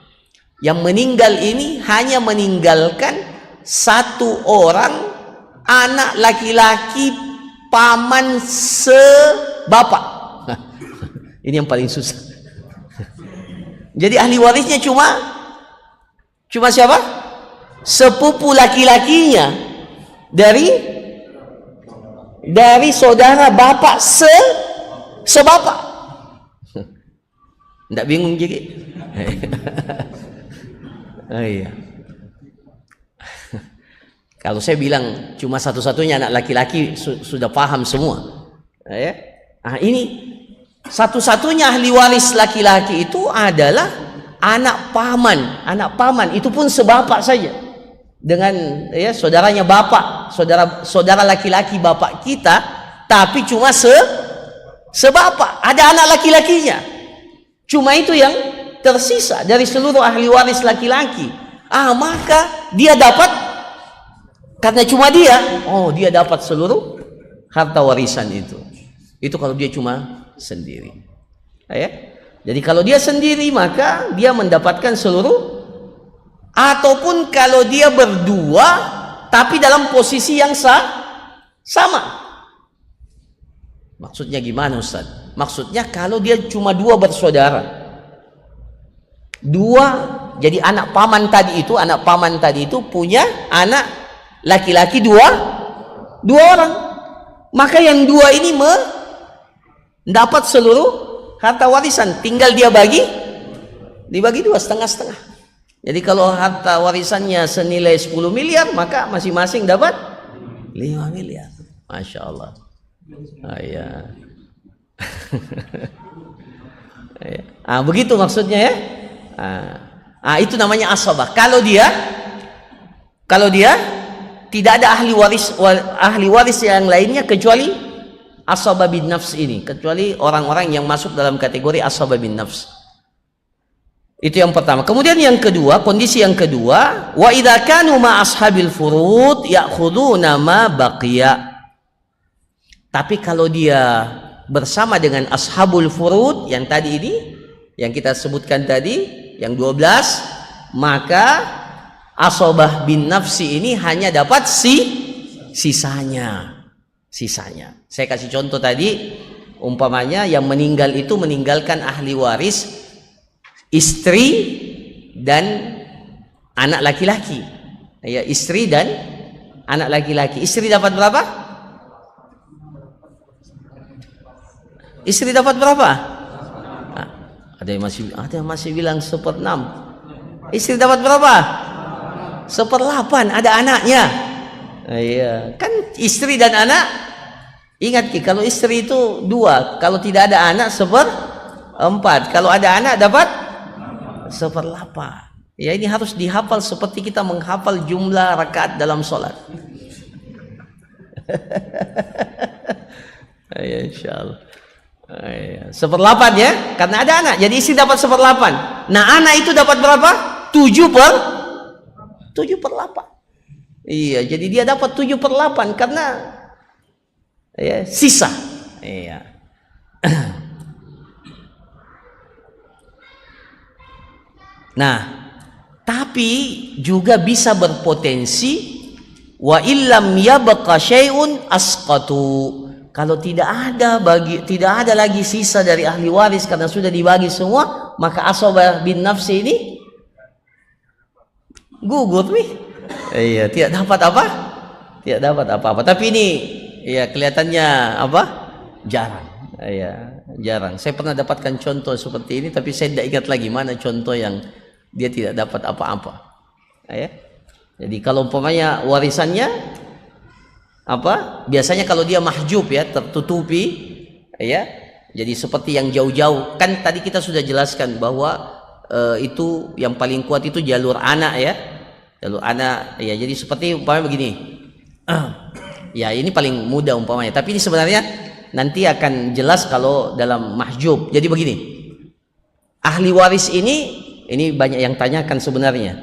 yang meninggal ini hanya meninggalkan satu orang anak laki-laki paman sebapak. Ini yang paling susah. Jadi ahli warisnya cuma siapa? Sepupu laki-lakinya dari saudara bapak sebapak. Nggak bingung jadi? Iya. Kalau saya bilang cuma satu-satunya anak laki-laki sudah paham semua, ya. Ini satu-satunya ahli waris laki-laki itu adalah anak paman, itu pun sebapak saja dengan, ya, saudaranya bapak, saudara laki-laki bapak kita, tapi cuma sebapak, ada anak laki-lakinya. Cuma itu yang tersisa dari seluruh ahli waris laki-laki. Maka dia dapat karena cuma dia, oh dia dapat seluruh harta warisan itu. Itu kalau dia cuma sendiri. Ya. Jadi kalau dia sendiri maka dia mendapatkan seluruh, ataupun kalau dia berdua tapi dalam posisi yang sama. Maksudnya gimana Ustaz? Maksudnya kalau dia cuma dua bersaudara, dua, jadi anak paman tadi itu punya anak laki-laki dua orang, maka yang dua ini mendapat seluruh harta warisan, tinggal dia dibagi dua, setengah-setengah. Jadi kalau harta warisannya senilai 10 miliar, maka masing-masing dapat 5 miliar. Masya Allah. Ya. Begitu maksudnya ya. Itu namanya asabah. Kalau dia tidak ada ahli waris yang lainnya kecuali asabah bin nafs ini, kecuali orang-orang yang masuk dalam kategori asabah bin nafs. Itu yang pertama. Kemudian yang kedua, kondisi yang kedua, wa idza kanu ma ashabil furud ya'khuduna ma baqiya. Tapi kalau dia bersama dengan ashabul furud yang tadi ini, yang kita sebutkan tadi, yang 12, maka asabah bin nafsi ini hanya dapat sisanya. Saya kasih contoh tadi, umpamanya yang meninggal itu meninggalkan ahli waris istri dan anak laki-laki. Ya, istri dan anak laki-laki. Istri dapat berapa? Istri dapat berapa? Ada yang masih bilang 1/6. Istri dapat berapa? 1/8. Ada anaknya. Iya, kan istri dan anak. Ingat kalau istri itu 2, kalau tidak ada anak 1/4. Kalau ada anak dapat 1/8. Ya, ini harus dihafal seperti kita menghafal jumlah rakaat dalam sholat. Ya, insyaallah. 1/8 ya, karena ada anak. Jadi istri dapat 1/8. Nah, anak itu dapat berapa? 7/8. Iya, jadi dia dapat 7/8 karena ya, sisa. Iya. Nah, tapi juga bisa berpotensi wa illam yabqa syai'un asqatu. Kalau tidak ada lagi sisa dari ahli waris karena sudah dibagi semua, maka asabah bin nafsi ini gugur nih. Iya, tidak dapat apa? Tidak dapat apa-apa. Tapi ini ya kelihatannya apa? Jarang. Iya, jarang. Saya pernah dapatkan contoh seperti ini, tapi saya tidak ingat lagi mana contoh yang dia tidak dapat apa-apa. Ya. Jadi kalau umpamanya warisannya apa? Biasanya kalau dia mahjub ya, tertutupi ya. Jadi seperti yang jauh-jauh, kan tadi kita sudah jelaskan bahwa itu yang paling kuat itu jalur anak ya. Jalur anak ya. Jadi seperti umpamanya begini. Ya, ini paling mudah umpamanya, tapi ini sebenarnya nanti akan jelas kalau dalam mahjub. Jadi begini. Ahli waris ini banyak yang tanyakan sebenarnya.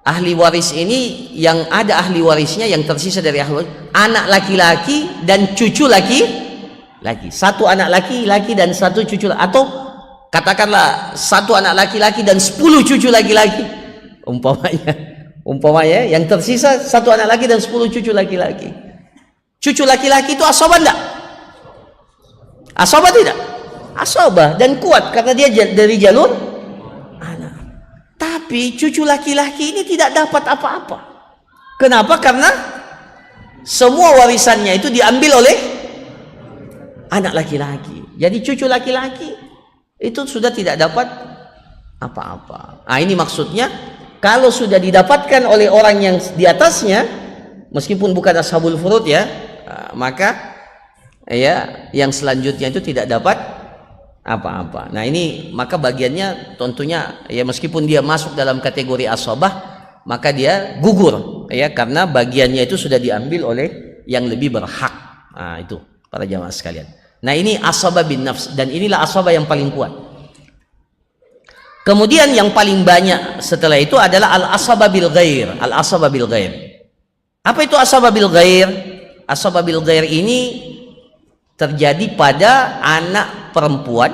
Ahli waris ini yang ada ahli warisnya yang tersisa dari ahli waris, anak laki-laki dan cucu laki-laki. Satu anak laki-laki dan satu cucu, atau katakanlah satu anak laki-laki dan 10 cucu laki-laki. Umpamanya yang tersisa satu anak laki dan 10 cucu laki-laki. Cucu laki-laki itu asabah enggak? Asabah tidak? Asabah dan kuat karena dia dari jalur anak. Tapi cucu laki-laki ini tidak dapat apa-apa. Kenapa? Karena semua warisannya itu diambil oleh anak laki-laki. Jadi cucu laki-laki itu sudah tidak dapat apa-apa. Nah, ini maksudnya kalau sudah didapatkan oleh orang yang di atasnya, meskipun bukan ashabul furud ya, maka ya yang selanjutnya itu tidak dapat apa-apa. Nah, ini maka bagiannya tentunya ya meskipun dia masuk dalam kategori asabah, maka dia gugur ya karena bagiannya itu sudah diambil oleh yang lebih berhak. Nah, itu para jamaah sekalian. Nah, ini asabah bin nafs dan inilah asabah yang paling kuat. Kemudian yang paling banyak setelah itu adalah al-asabah bil ghair. Al-asabah bil ghair. Apa itu asabah bil ghair? Asabah bil ghair ini terjadi pada anak perempuan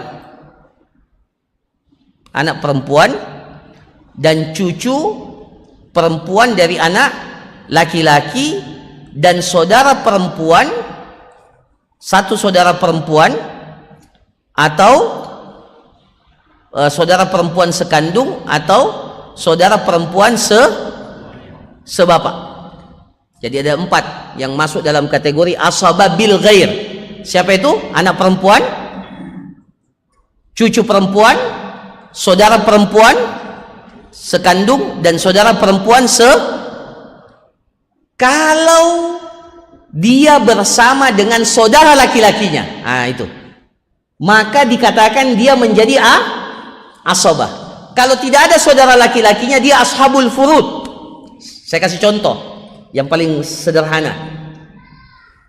dan cucu perempuan dari anak laki-laki dan saudara perempuan, satu saudara perempuan atau saudara perempuan sekandung atau saudara perempuan sebapak. Jadi ada 4 yang masuk dalam kategori asabah bil ghair. Siapa itu? Anak perempuan, cucu perempuan, saudara perempuan sekandung dan saudara perempuan kalau dia bersama dengan saudara laki-lakinya, itu maka dikatakan dia menjadi asabah. Kalau tidak ada saudara laki-lakinya, dia ashabul furud. Saya kasih contoh yang paling sederhana.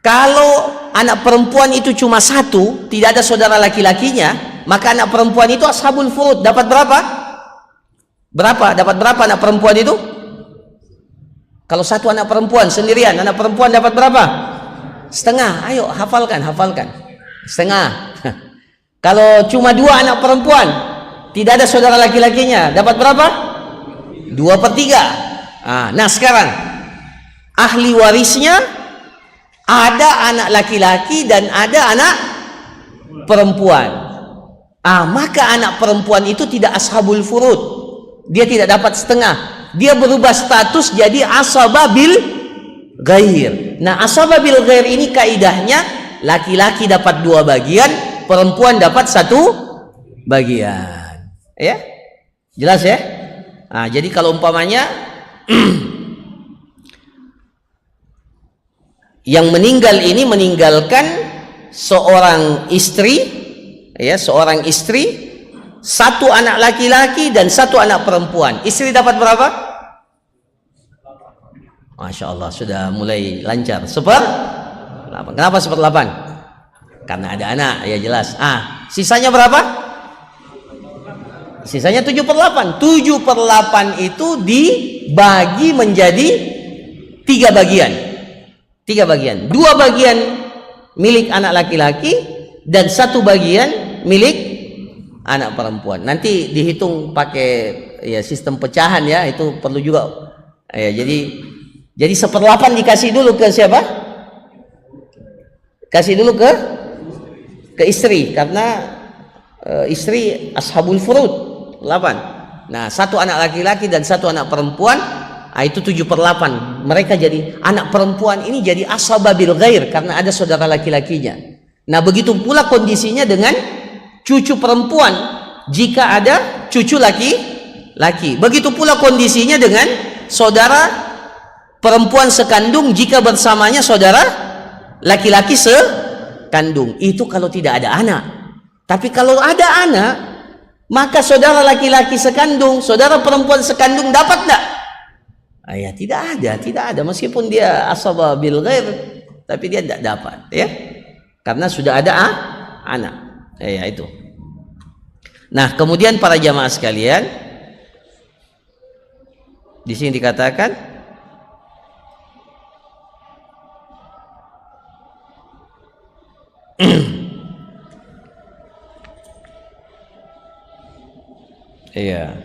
Kalau anak perempuan itu cuma 1, tidak ada saudara laki-lakinya, maka anak perempuan itu ashabul furud. Dapat berapa? Dapat berapa anak perempuan itu? Kalau 1 anak perempuan sendirian, anak perempuan dapat berapa? Setengah. Ayo hafalkan. Setengah. Kalau cuma 2 anak perempuan, tidak ada saudara laki-lakinya, dapat berapa? 2/3. Nah sekarang ahli warisnya ada anak laki-laki dan ada anak perempuan. Maka anak perempuan itu tidak ashabul furud, dia tidak dapat setengah, dia berubah status jadi asabah bil ghair. Nah asabah bil ghair ini kaidahnya laki-laki dapat 2 bagian, perempuan dapat 1 bagian. Ya, jelas ya. Jadi kalau umpamanya yang meninggal ini meninggalkan seorang istri, ya, seorang istri, 1 anak laki-laki dan 1 anak perempuan. Istri dapat berapa? Masya Allah, sudah mulai lancar. 1/8. Kenapa 1/8? Karena ada anak, ya jelas. Sisanya berapa? Sisanya 7/8. 7/8 itu dibagi menjadi 3 bagian. 3 bagian. 2 bagian milik anak laki-laki dan 1 bagian milik anak perempuan. Nanti dihitung pakai ya sistem pecahan ya, itu perlu juga. Jadi 1/8 dikasih dulu ke siapa? Kasih dulu ke istri, karena istri ashabul furud 8. Nah 1 anak laki-laki dan 1 anak perempuan, itu 7/8. Mereka jadi anak perempuan ini jadi asabah bil ghair karena ada saudara laki-lakinya. Nah begitu pula kondisinya dengan cucu perempuan jika ada cucu laki-laki. Begitu pula kondisinya dengan saudara perempuan sekandung jika bersamanya saudara laki-laki sekandung. Itu kalau tidak ada anak. Tapi kalau ada anak, maka saudara laki-laki sekandung, saudara perempuan sekandung dapat enggak? Ya tidak ada, meskipun dia asabah bil ghair, tapi dia tidak dapat, ya, karena sudah ada anak. Ya itu. Nah kemudian para jamaah sekalian, di sini dikatakan iya.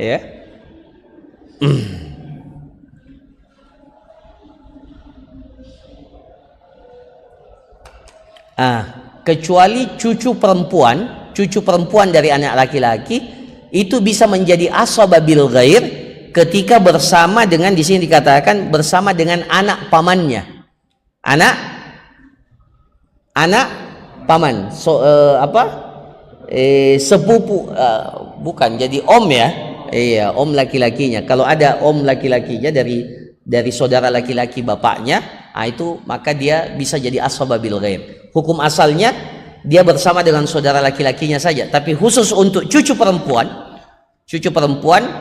Ya. Kecuali cucu perempuan dari anak laki-laki itu bisa menjadi asabah bil ghair ketika bersama dengan, di sini dikatakan bersama dengan anak pamannya. Anak paman, sepupu, bukan, jadi om ya. Iya, om laki-lakinya. Kalau ada om laki-lakinya dari saudara laki-laki bapaknya, itu maka dia bisa jadi ashabah bil ghair. Hukum asalnya dia bersama dengan saudara laki-lakinya saja, tapi khusus untuk cucu perempuan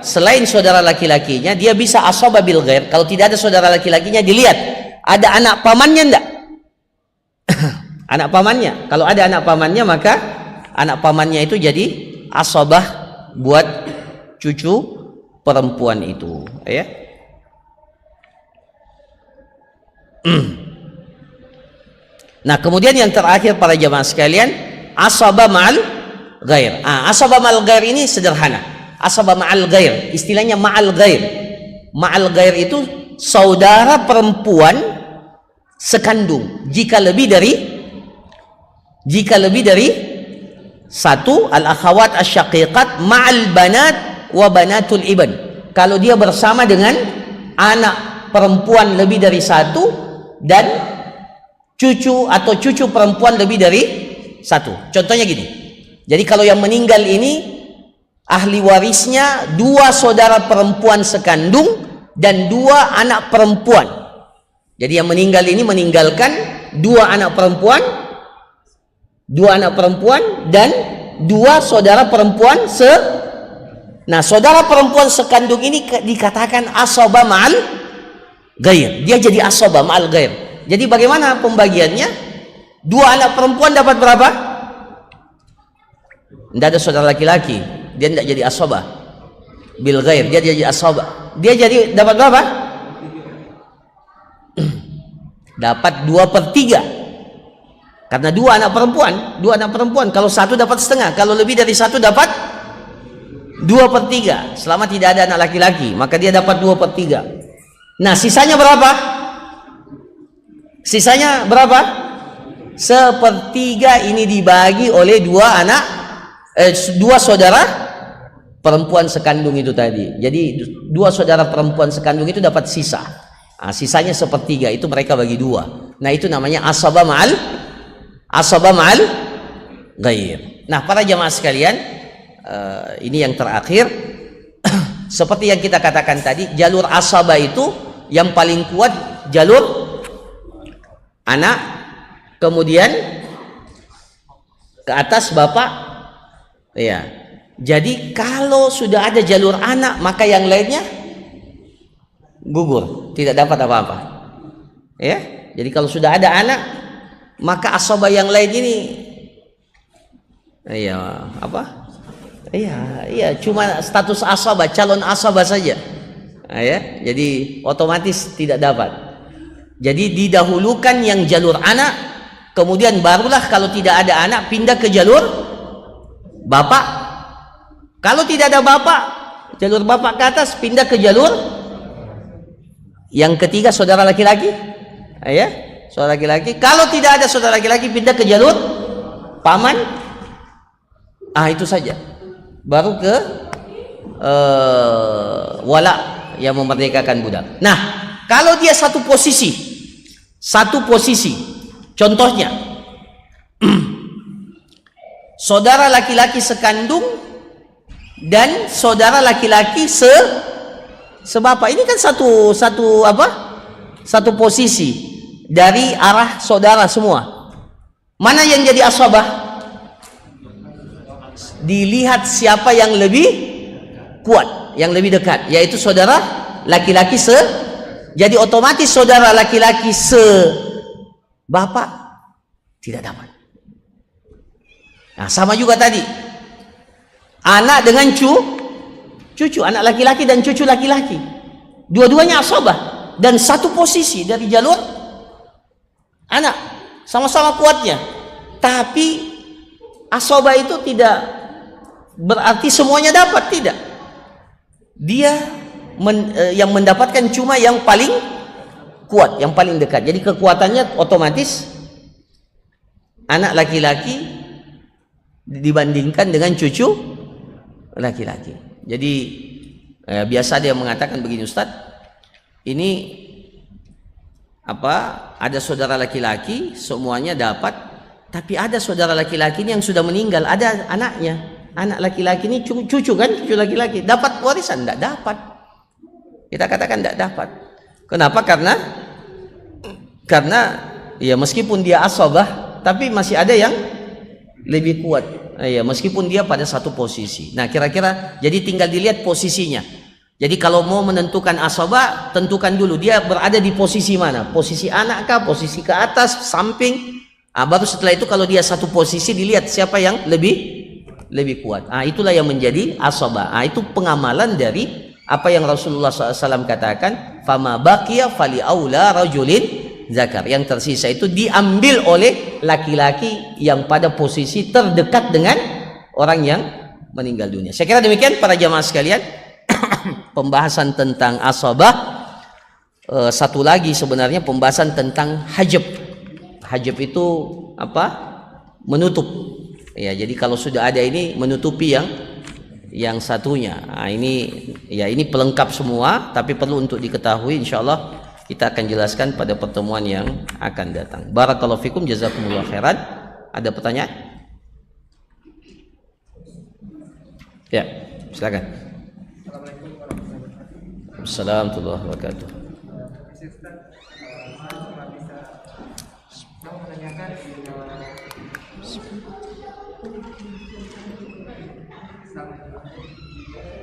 selain saudara laki-lakinya dia bisa ashabah bil ghair. Kalau tidak ada saudara laki-lakinya, dilihat ada anak pamannya enggak? Anak pamannya. Kalau ada anak pamannya, maka anak pamannya itu jadi ashabah buat cucu perempuan itu, ya. Nah, kemudian yang terakhir para jamaah sekalian, asaba ma'al ghair. Asaba ma'al ghair ini sederhana. Asaba ma'al ghair, istilahnya ma'al ghair. Ma'al ghair itu saudara perempuan sekandung jika lebih dari satu, al akhawat asyaqiqat ma'al banat wa banatul ibn. Kalau dia bersama dengan anak perempuan lebih dari satu dan cucu atau cucu perempuan lebih dari satu. Contohnya gini, jadi kalau yang meninggal ini ahli warisnya 2 saudara perempuan sekandung dan 2 anak perempuan. Jadi yang meninggal ini meninggalkan 2 anak perempuan dan 2 saudara perempuan Nah, saudara perempuan sekandung ini dikatakan asaba ma'al ghair. Dia jadi asaba ma'al ghair. Jadi bagaimana pembagiannya? 2 anak perempuan dapat berapa? Tidak ada saudara laki-laki, dia tidak jadi asaba bil ghair, dia jadi asaba. Dia jadi dapat berapa? Dapat 2/3. Karena 2 anak perempuan, kalau satu dapat setengah, kalau lebih dari satu dapat 2/3. Selama tidak ada anak laki-laki, maka dia dapat 2/3. Nah, sisanya berapa? Sisanya berapa? 1/3 ini dibagi oleh 2 saudara perempuan sekandung itu tadi. Jadi 2 saudara perempuan sekandung itu dapat sisa. Sisanya 1/3 itu mereka bagi 2. Nah, itu namanya asaba ma'al ghair. Nah, para jamaah sekalian, ini yang terakhir. Seperti yang kita katakan tadi, jalur asaba itu yang paling kuat jalur anak, kemudian ke atas bapak, ya. Jadi kalau sudah ada jalur anak, maka yang lainnya gugur, tidak dapat apa-apa, ya. Jadi kalau sudah ada anak, maka asaba yang lain ini, ya apa? Iya, cuma status asaba, calon asaba saja, ya. Jadi otomatis tidak dapat. Jadi didahulukan yang jalur anak, kemudian barulah kalau tidak ada anak pindah ke jalur bapak. Kalau tidak ada bapak, jalur bapak ke atas pindah ke jalur yang ketiga, saudara laki-laki, ya, saudara laki-laki. Kalau tidak ada saudara laki-laki pindah ke jalur paman. Itu saja. Baru ke wala yang memerdekakan budak. Nah, kalau dia satu posisi, contohnya saudara laki-laki sekandung dan saudara laki-laki sebapak, ini kan satu posisi dari arah saudara semua. Mana yang jadi asabah? Dilihat siapa yang lebih kuat, yang lebih dekat, yaitu saudara laki-laki jadi otomatis saudara laki-laki bapak tidak dapat. Nah, sama juga tadi, anak dengan cucu, anak laki-laki dan cucu laki-laki, dua-duanya asabah dan satu posisi dari jalur anak, sama-sama kuatnya. Tapi asabah itu tidak berarti semuanya dapat, tidak. Dia yang mendapatkan cuma yang paling kuat, yang paling dekat. Jadi kekuatannya otomatis anak laki-laki dibandingkan dengan cucu laki-laki. Jadi biasa dia mengatakan begini, Ustadz, ini ada saudara laki-laki semuanya dapat, tapi ada saudara laki-laki ini yang sudah meninggal, ada anaknya. Anak laki-laki ini cucu laki-laki dapat warisan? Tidak dapat. Kita katakan tidak dapat. Kenapa? Karena ya meskipun dia asabah, tapi masih ada yang lebih kuat. Ya, meskipun dia pada satu posisi. Nah, kira-kira jadi tinggal dilihat posisinya. Jadi kalau mau menentukan asabah, tentukan dulu dia berada di posisi mana? Posisi anak kah? Posisi ke atas, samping? Baru setelah itu kalau dia satu posisi dilihat siapa yang lebih lebih kuat. Itulah yang menjadi asabah. Itu pengamalan dari apa yang Rasulullah SAW katakan, fama baqiya fali aula rajulin zakar. Yang tersisa itu diambil oleh laki-laki yang pada posisi terdekat dengan orang yang meninggal dunia. Saya kira demikian para jamaah sekalian. Pembahasan tentang asabah. Satu lagi sebenarnya pembahasan tentang hajab. Hajab itu apa? Menutup. Ya, jadi kalau sudah ada ini menutupi yang satunya. Ini pelengkap semua, tapi perlu untuk diketahui. Insyaallah kita akan jelaskan pada pertemuan yang akan datang. Barakallahu fikum, jazakumullah khairan. Ada pertanyaan? Ya, silakan. Assalamualaikum warahmatullahi wabarakatuh.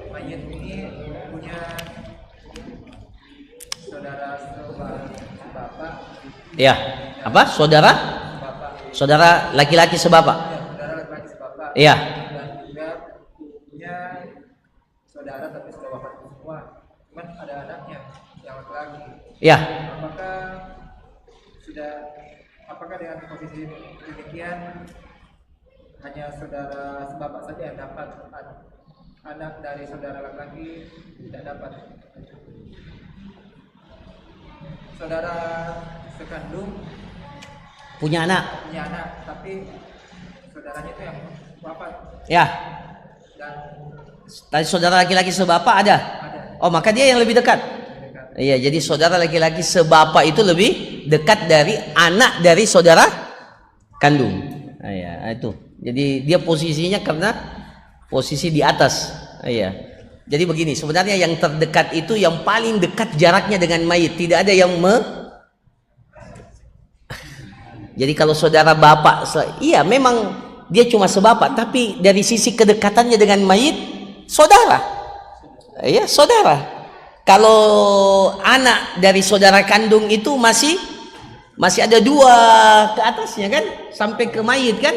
Mayat ini punya saudara sebapak. Ya, apa? Saudara? Saudara laki-laki sebapak. Saudara laki-laki sebapak. Iya. Dan juga punya saudara tapi sudah wafat semua. Cuman ada anaknya yang laki-laki. Iya. Apakah dengan posisi demikian hanya saudara sebapak saja yang dapat, anak dari saudara laki-laki tidak dapat? Saudara sekandung Punya anak. tapi saudaranya itu yang wafat. Ya. Dan Tadi saudara laki-laki sebapak ada. Oh, maka dia yang lebih dekat. Iya, jadi saudara laki-laki sebapak itu lebih dekat dari anak dari saudara kandung. Iya, itu. Jadi dia posisinya karena posisi di atas. Iya. Jadi begini, sebenarnya yang terdekat itu yang paling dekat jaraknya dengan mayit. Tidak ada yang Jadi kalau saudara bapak, iya memang dia cuma sebapak, tapi dari sisi kedekatannya dengan mayit, saudara. Iya, saudara. Kalau anak dari saudara kandung itu masih ada dua ke atasnya kan, sampai ke mayit kan,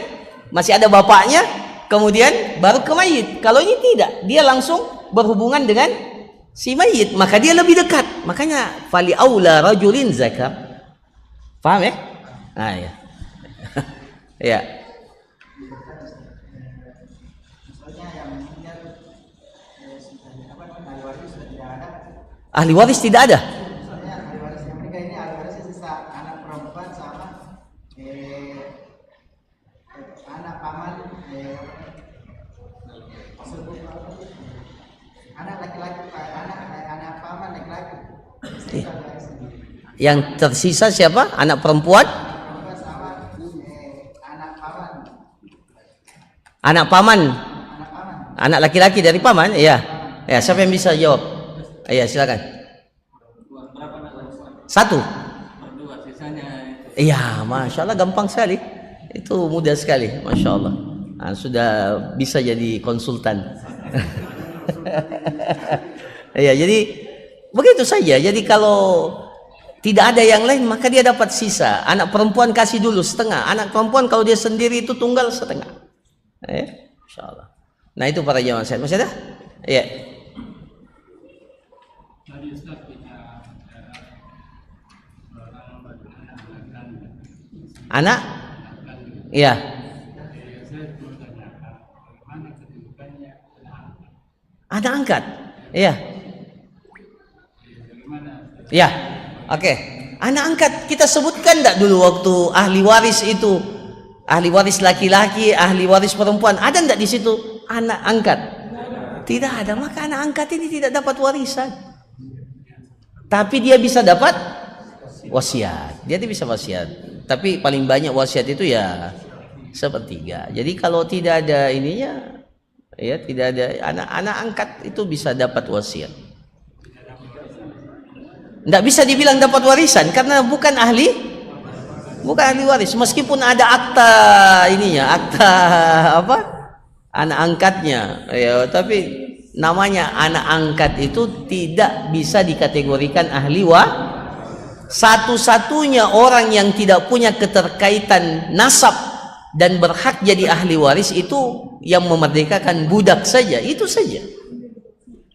masih ada bapaknya, kemudian baru ke mayit. Kalau ini tidak, dia langsung berhubungan dengan si mayit, maka dia lebih dekat. Makanya fali aula rajulin zakar. Paham ya? Ya. Ya. Ahli waris tidak ada. Ahli warisnya mereka ini ahli warisnya sisa anak perempuan sama anak paman, anak laki-laki, anak paman laki-laki. Yang tersisa siapa? Anak perempuan? Sama anak paman. Anak paman. Anak laki-laki dari paman? Iya. Ya, siapa yang bisa jawab? Iya, silakan. Satu. Iya, masya Allah gampang sekali. Itu mudah sekali, masya Allah. Sudah bisa jadi konsultan. Iya, jadi begitu saja. Jadi kalau tidak ada yang lain, maka dia dapat sisa. Anak perempuan kasih dulu setengah. Anak perempuan kalau dia sendiri itu tunggal setengah. Masya Allah. Nah itu para jamaah sekalian. Masih ada? Iya. Anak? Iya. Anak angkat? Iya. Iya. Oke. Anak angkat kita sebutkan enggak dulu waktu ahli waris itu? Ahli waris laki-laki, ahli waris perempuan, ada enggak di situ anak angkat? Tidak ada, maka anak angkat ini tidak dapat warisan. Tapi dia bisa dapat wasiat. Dia bisa wasiat. Tapi paling banyak wasiat itu ya sepertiga. Jadi kalau tidak ada ininya, ya tidak ada anak angkat itu bisa dapat wasiat. Tidak bisa dibilang dapat warisan karena bukan ahli waris. Meskipun ada akta ininya, akta apa? Anak angkatnya, ya, tapi namanya anak angkat itu tidak bisa dikategorikan ahli waris. Satu-satunya orang yang tidak punya keterkaitan nasab dan berhak jadi ahli waris itu yang memerdekakan budak saja, itu saja.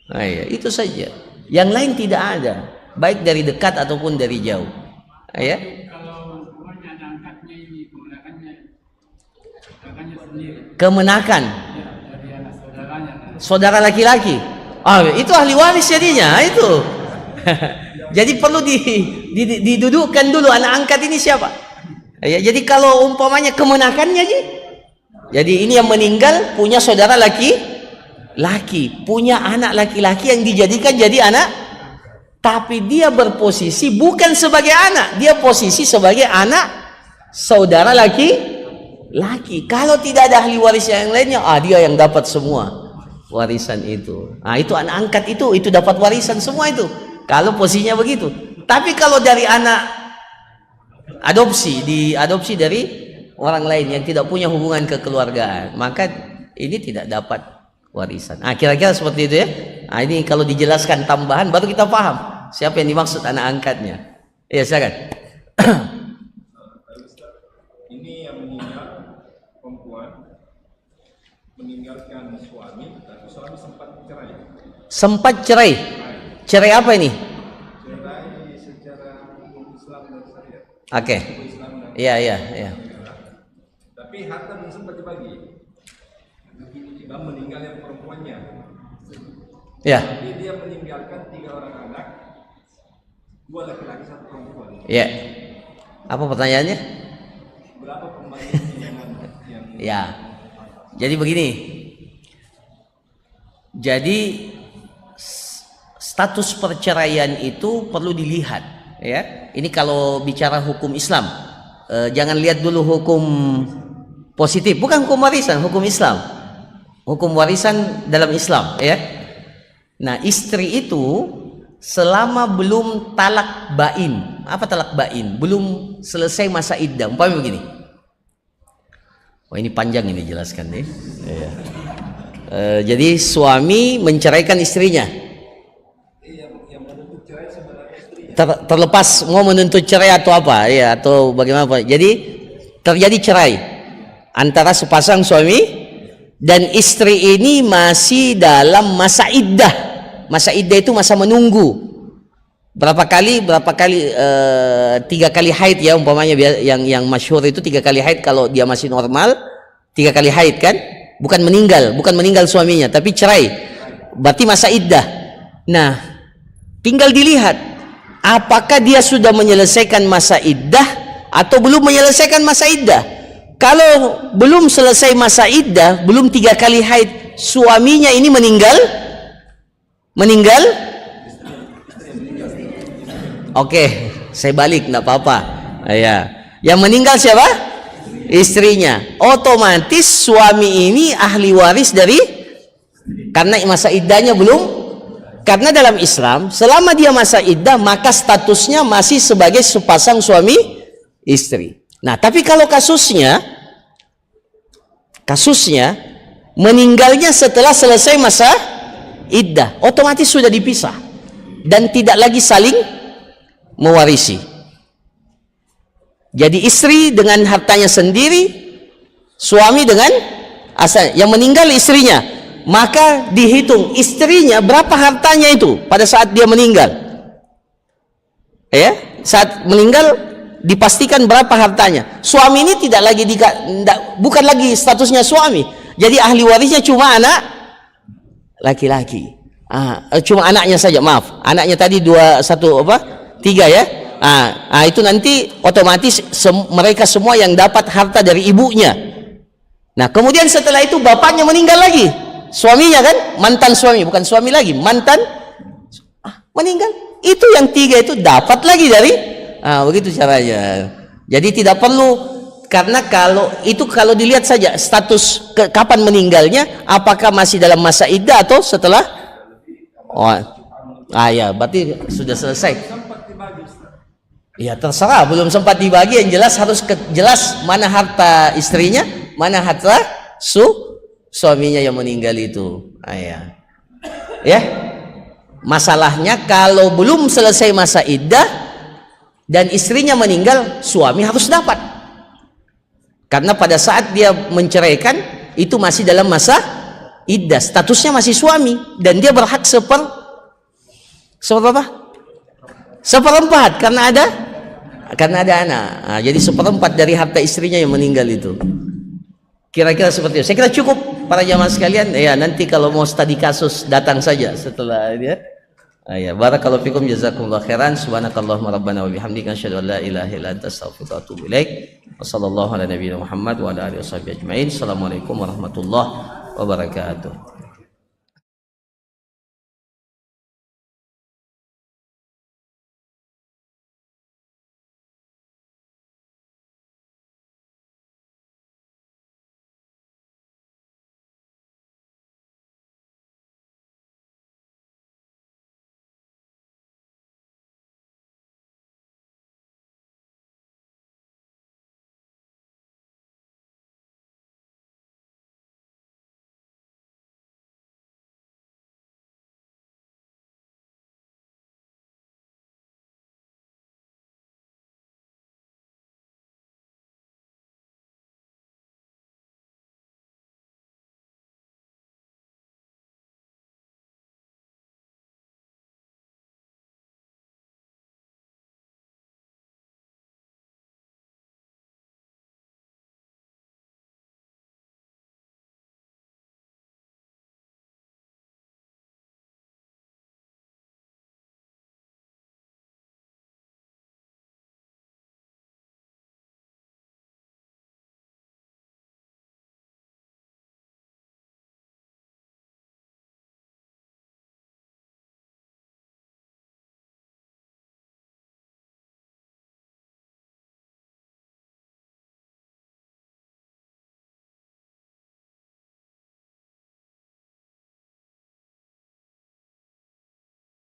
Nah, ya, itu saja. Yang lain tidak ada, baik dari dekat ataupun dari jauh. Ya. Kalau semuanya ada angkatnya ini kemenakannya sendiri. Kemenakan. Ya, dari anak saudaranya. Saudara laki-laki. Itu ahli waris jadinya, itu. Jadi perlu didudukkan dulu anak angkat ini siapa. Ya, jadi kalau umpamanya kemenakannya jadi ini yang meninggal punya saudara laki-laki, punya anak laki-laki yang dijadikan jadi anak, tapi dia berposisi bukan sebagai anak, dia posisi sebagai anak saudara laki-laki. Kalau tidak ada ahli waris yang lainnya, dia yang dapat semua warisan itu. Itu anak angkat itu dapat warisan semua itu. Kalau posisinya begitu. Tapi kalau dari anak diadopsi dari orang lain yang tidak punya hubungan kekeluargaan, maka ini tidak dapat warisan. Kira-kira seperti itu ya. Ini kalau dijelaskan tambahan baru kita paham siapa yang dimaksud anak angkatnya. Ya, silakan. Ini yang meninggal perempuan meninggalkan suami, tapi suami sempat cerai. Sempat cerai. Cerai apa ini? Cerai secara hukum Islam dan syariat. Oke. Iya. Tapi harta belum sempat dibagi. Dan meninggal yang perempuannya. Ya. Jadi dia meninggalkan 3 orang anak, 2 laki-laki, 1 perempuan. Ya. Apa pertanyaannya? Berapa pembagian yang Ya. Jadi begini. Jadi status perceraian itu perlu dilihat, ya. Ini kalau bicara hukum Islam. Jangan lihat dulu hukum positif, bukan hukum warisan, hukum Islam. Hukum warisan dalam Islam, ya. Nah, istri itu selama belum talak bain. Apa talak bain? Belum selesai masa iddah. Umpamanya begini. Ini panjang ini jelaskan nih. Ya. Jadi suami menceraikan istrinya. Terlepas mau menuntut cerai atau apa, ya, atau bagaimana. Jadi terjadi cerai antara sepasang suami dan istri ini masih dalam masa iddah. Masa iddah itu masa menunggu. Berapa kali 3 kali haid ya umpamanya, yang masyhur itu 3 kali haid kalau dia masih normal, 3 kali haid kan, bukan meninggal suaminya tapi cerai, berarti masa iddah. Nah, tinggal dilihat apakah dia sudah menyelesaikan masa iddah atau belum menyelesaikan masa iddah. Kalau belum selesai masa iddah, belum 3 kali haid, suaminya ini meninggal. Oke, saya balik, enggak apa-apa. Ya. Yang meninggal siapa? Istrinya. Otomatis suami ini ahli waris karena masa iddahnya belum. Karena dalam Islam, selama dia masa iddah, maka statusnya masih sebagai sepasang suami istri. Nah, tapi kalau kasusnya meninggalnya setelah selesai masa iddah, otomatis sudah dipisah dan tidak lagi saling mewarisi. Jadi istri dengan hartanya sendiri, suami dengan asal. Yang meninggal istrinya, maka dihitung istrinya berapa hartanya itu pada saat dia meninggal. Ya, saat meninggal dipastikan berapa hartanya. Suami ini bukan lagi statusnya suami. Jadi ahli warisnya cuma anak laki-laki. Cuma anaknya saja, maaf. Anaknya tadi 3 ya. Itu nanti otomatis mereka semua yang dapat harta dari ibunya. Nah, kemudian setelah itu bapaknya meninggal lagi. Suaminya kan, mantan suami, bukan suami lagi, mantan meninggal. Itu yang 3 itu dapat lagi dari begitu caranya. Jadi tidak perlu, karena kalau dilihat saja status kapan meninggalnya, apakah masih dalam masa iddah atau setelah. Ya, berarti sudah selesai. Ya, terserah, belum sempat dibagi, yang jelas harus jelas mana harta istrinya, mana harta suaminya yang meninggal itu. Ya. Masalahnya kalau belum selesai masa iddah dan istrinya meninggal, suami harus dapat. Karena pada saat dia menceraikan itu masih dalam masa iddah, statusnya masih suami, dan dia berhak seperempat karena ada anak. Nah, jadi seperempat dari harta istrinya yang meninggal itu. Kira-kira seperti itu. Saya kira cukup para jamaah sekalian. Ya, nanti kalau mau studi kasus datang saja setelah ini ya. Ya, barakallahu fikum, jazakumullah khairan. Subhanakallahumma rabbana wa bihamdika asyhadu an la ilaha illa anta astaghfiruka wa atubu ilaik. Wassallallahu ala nabiyina Muhammad wa ala alihi washabihi ajmain. Assalamualaikum warahmatullahi wabarakatuh.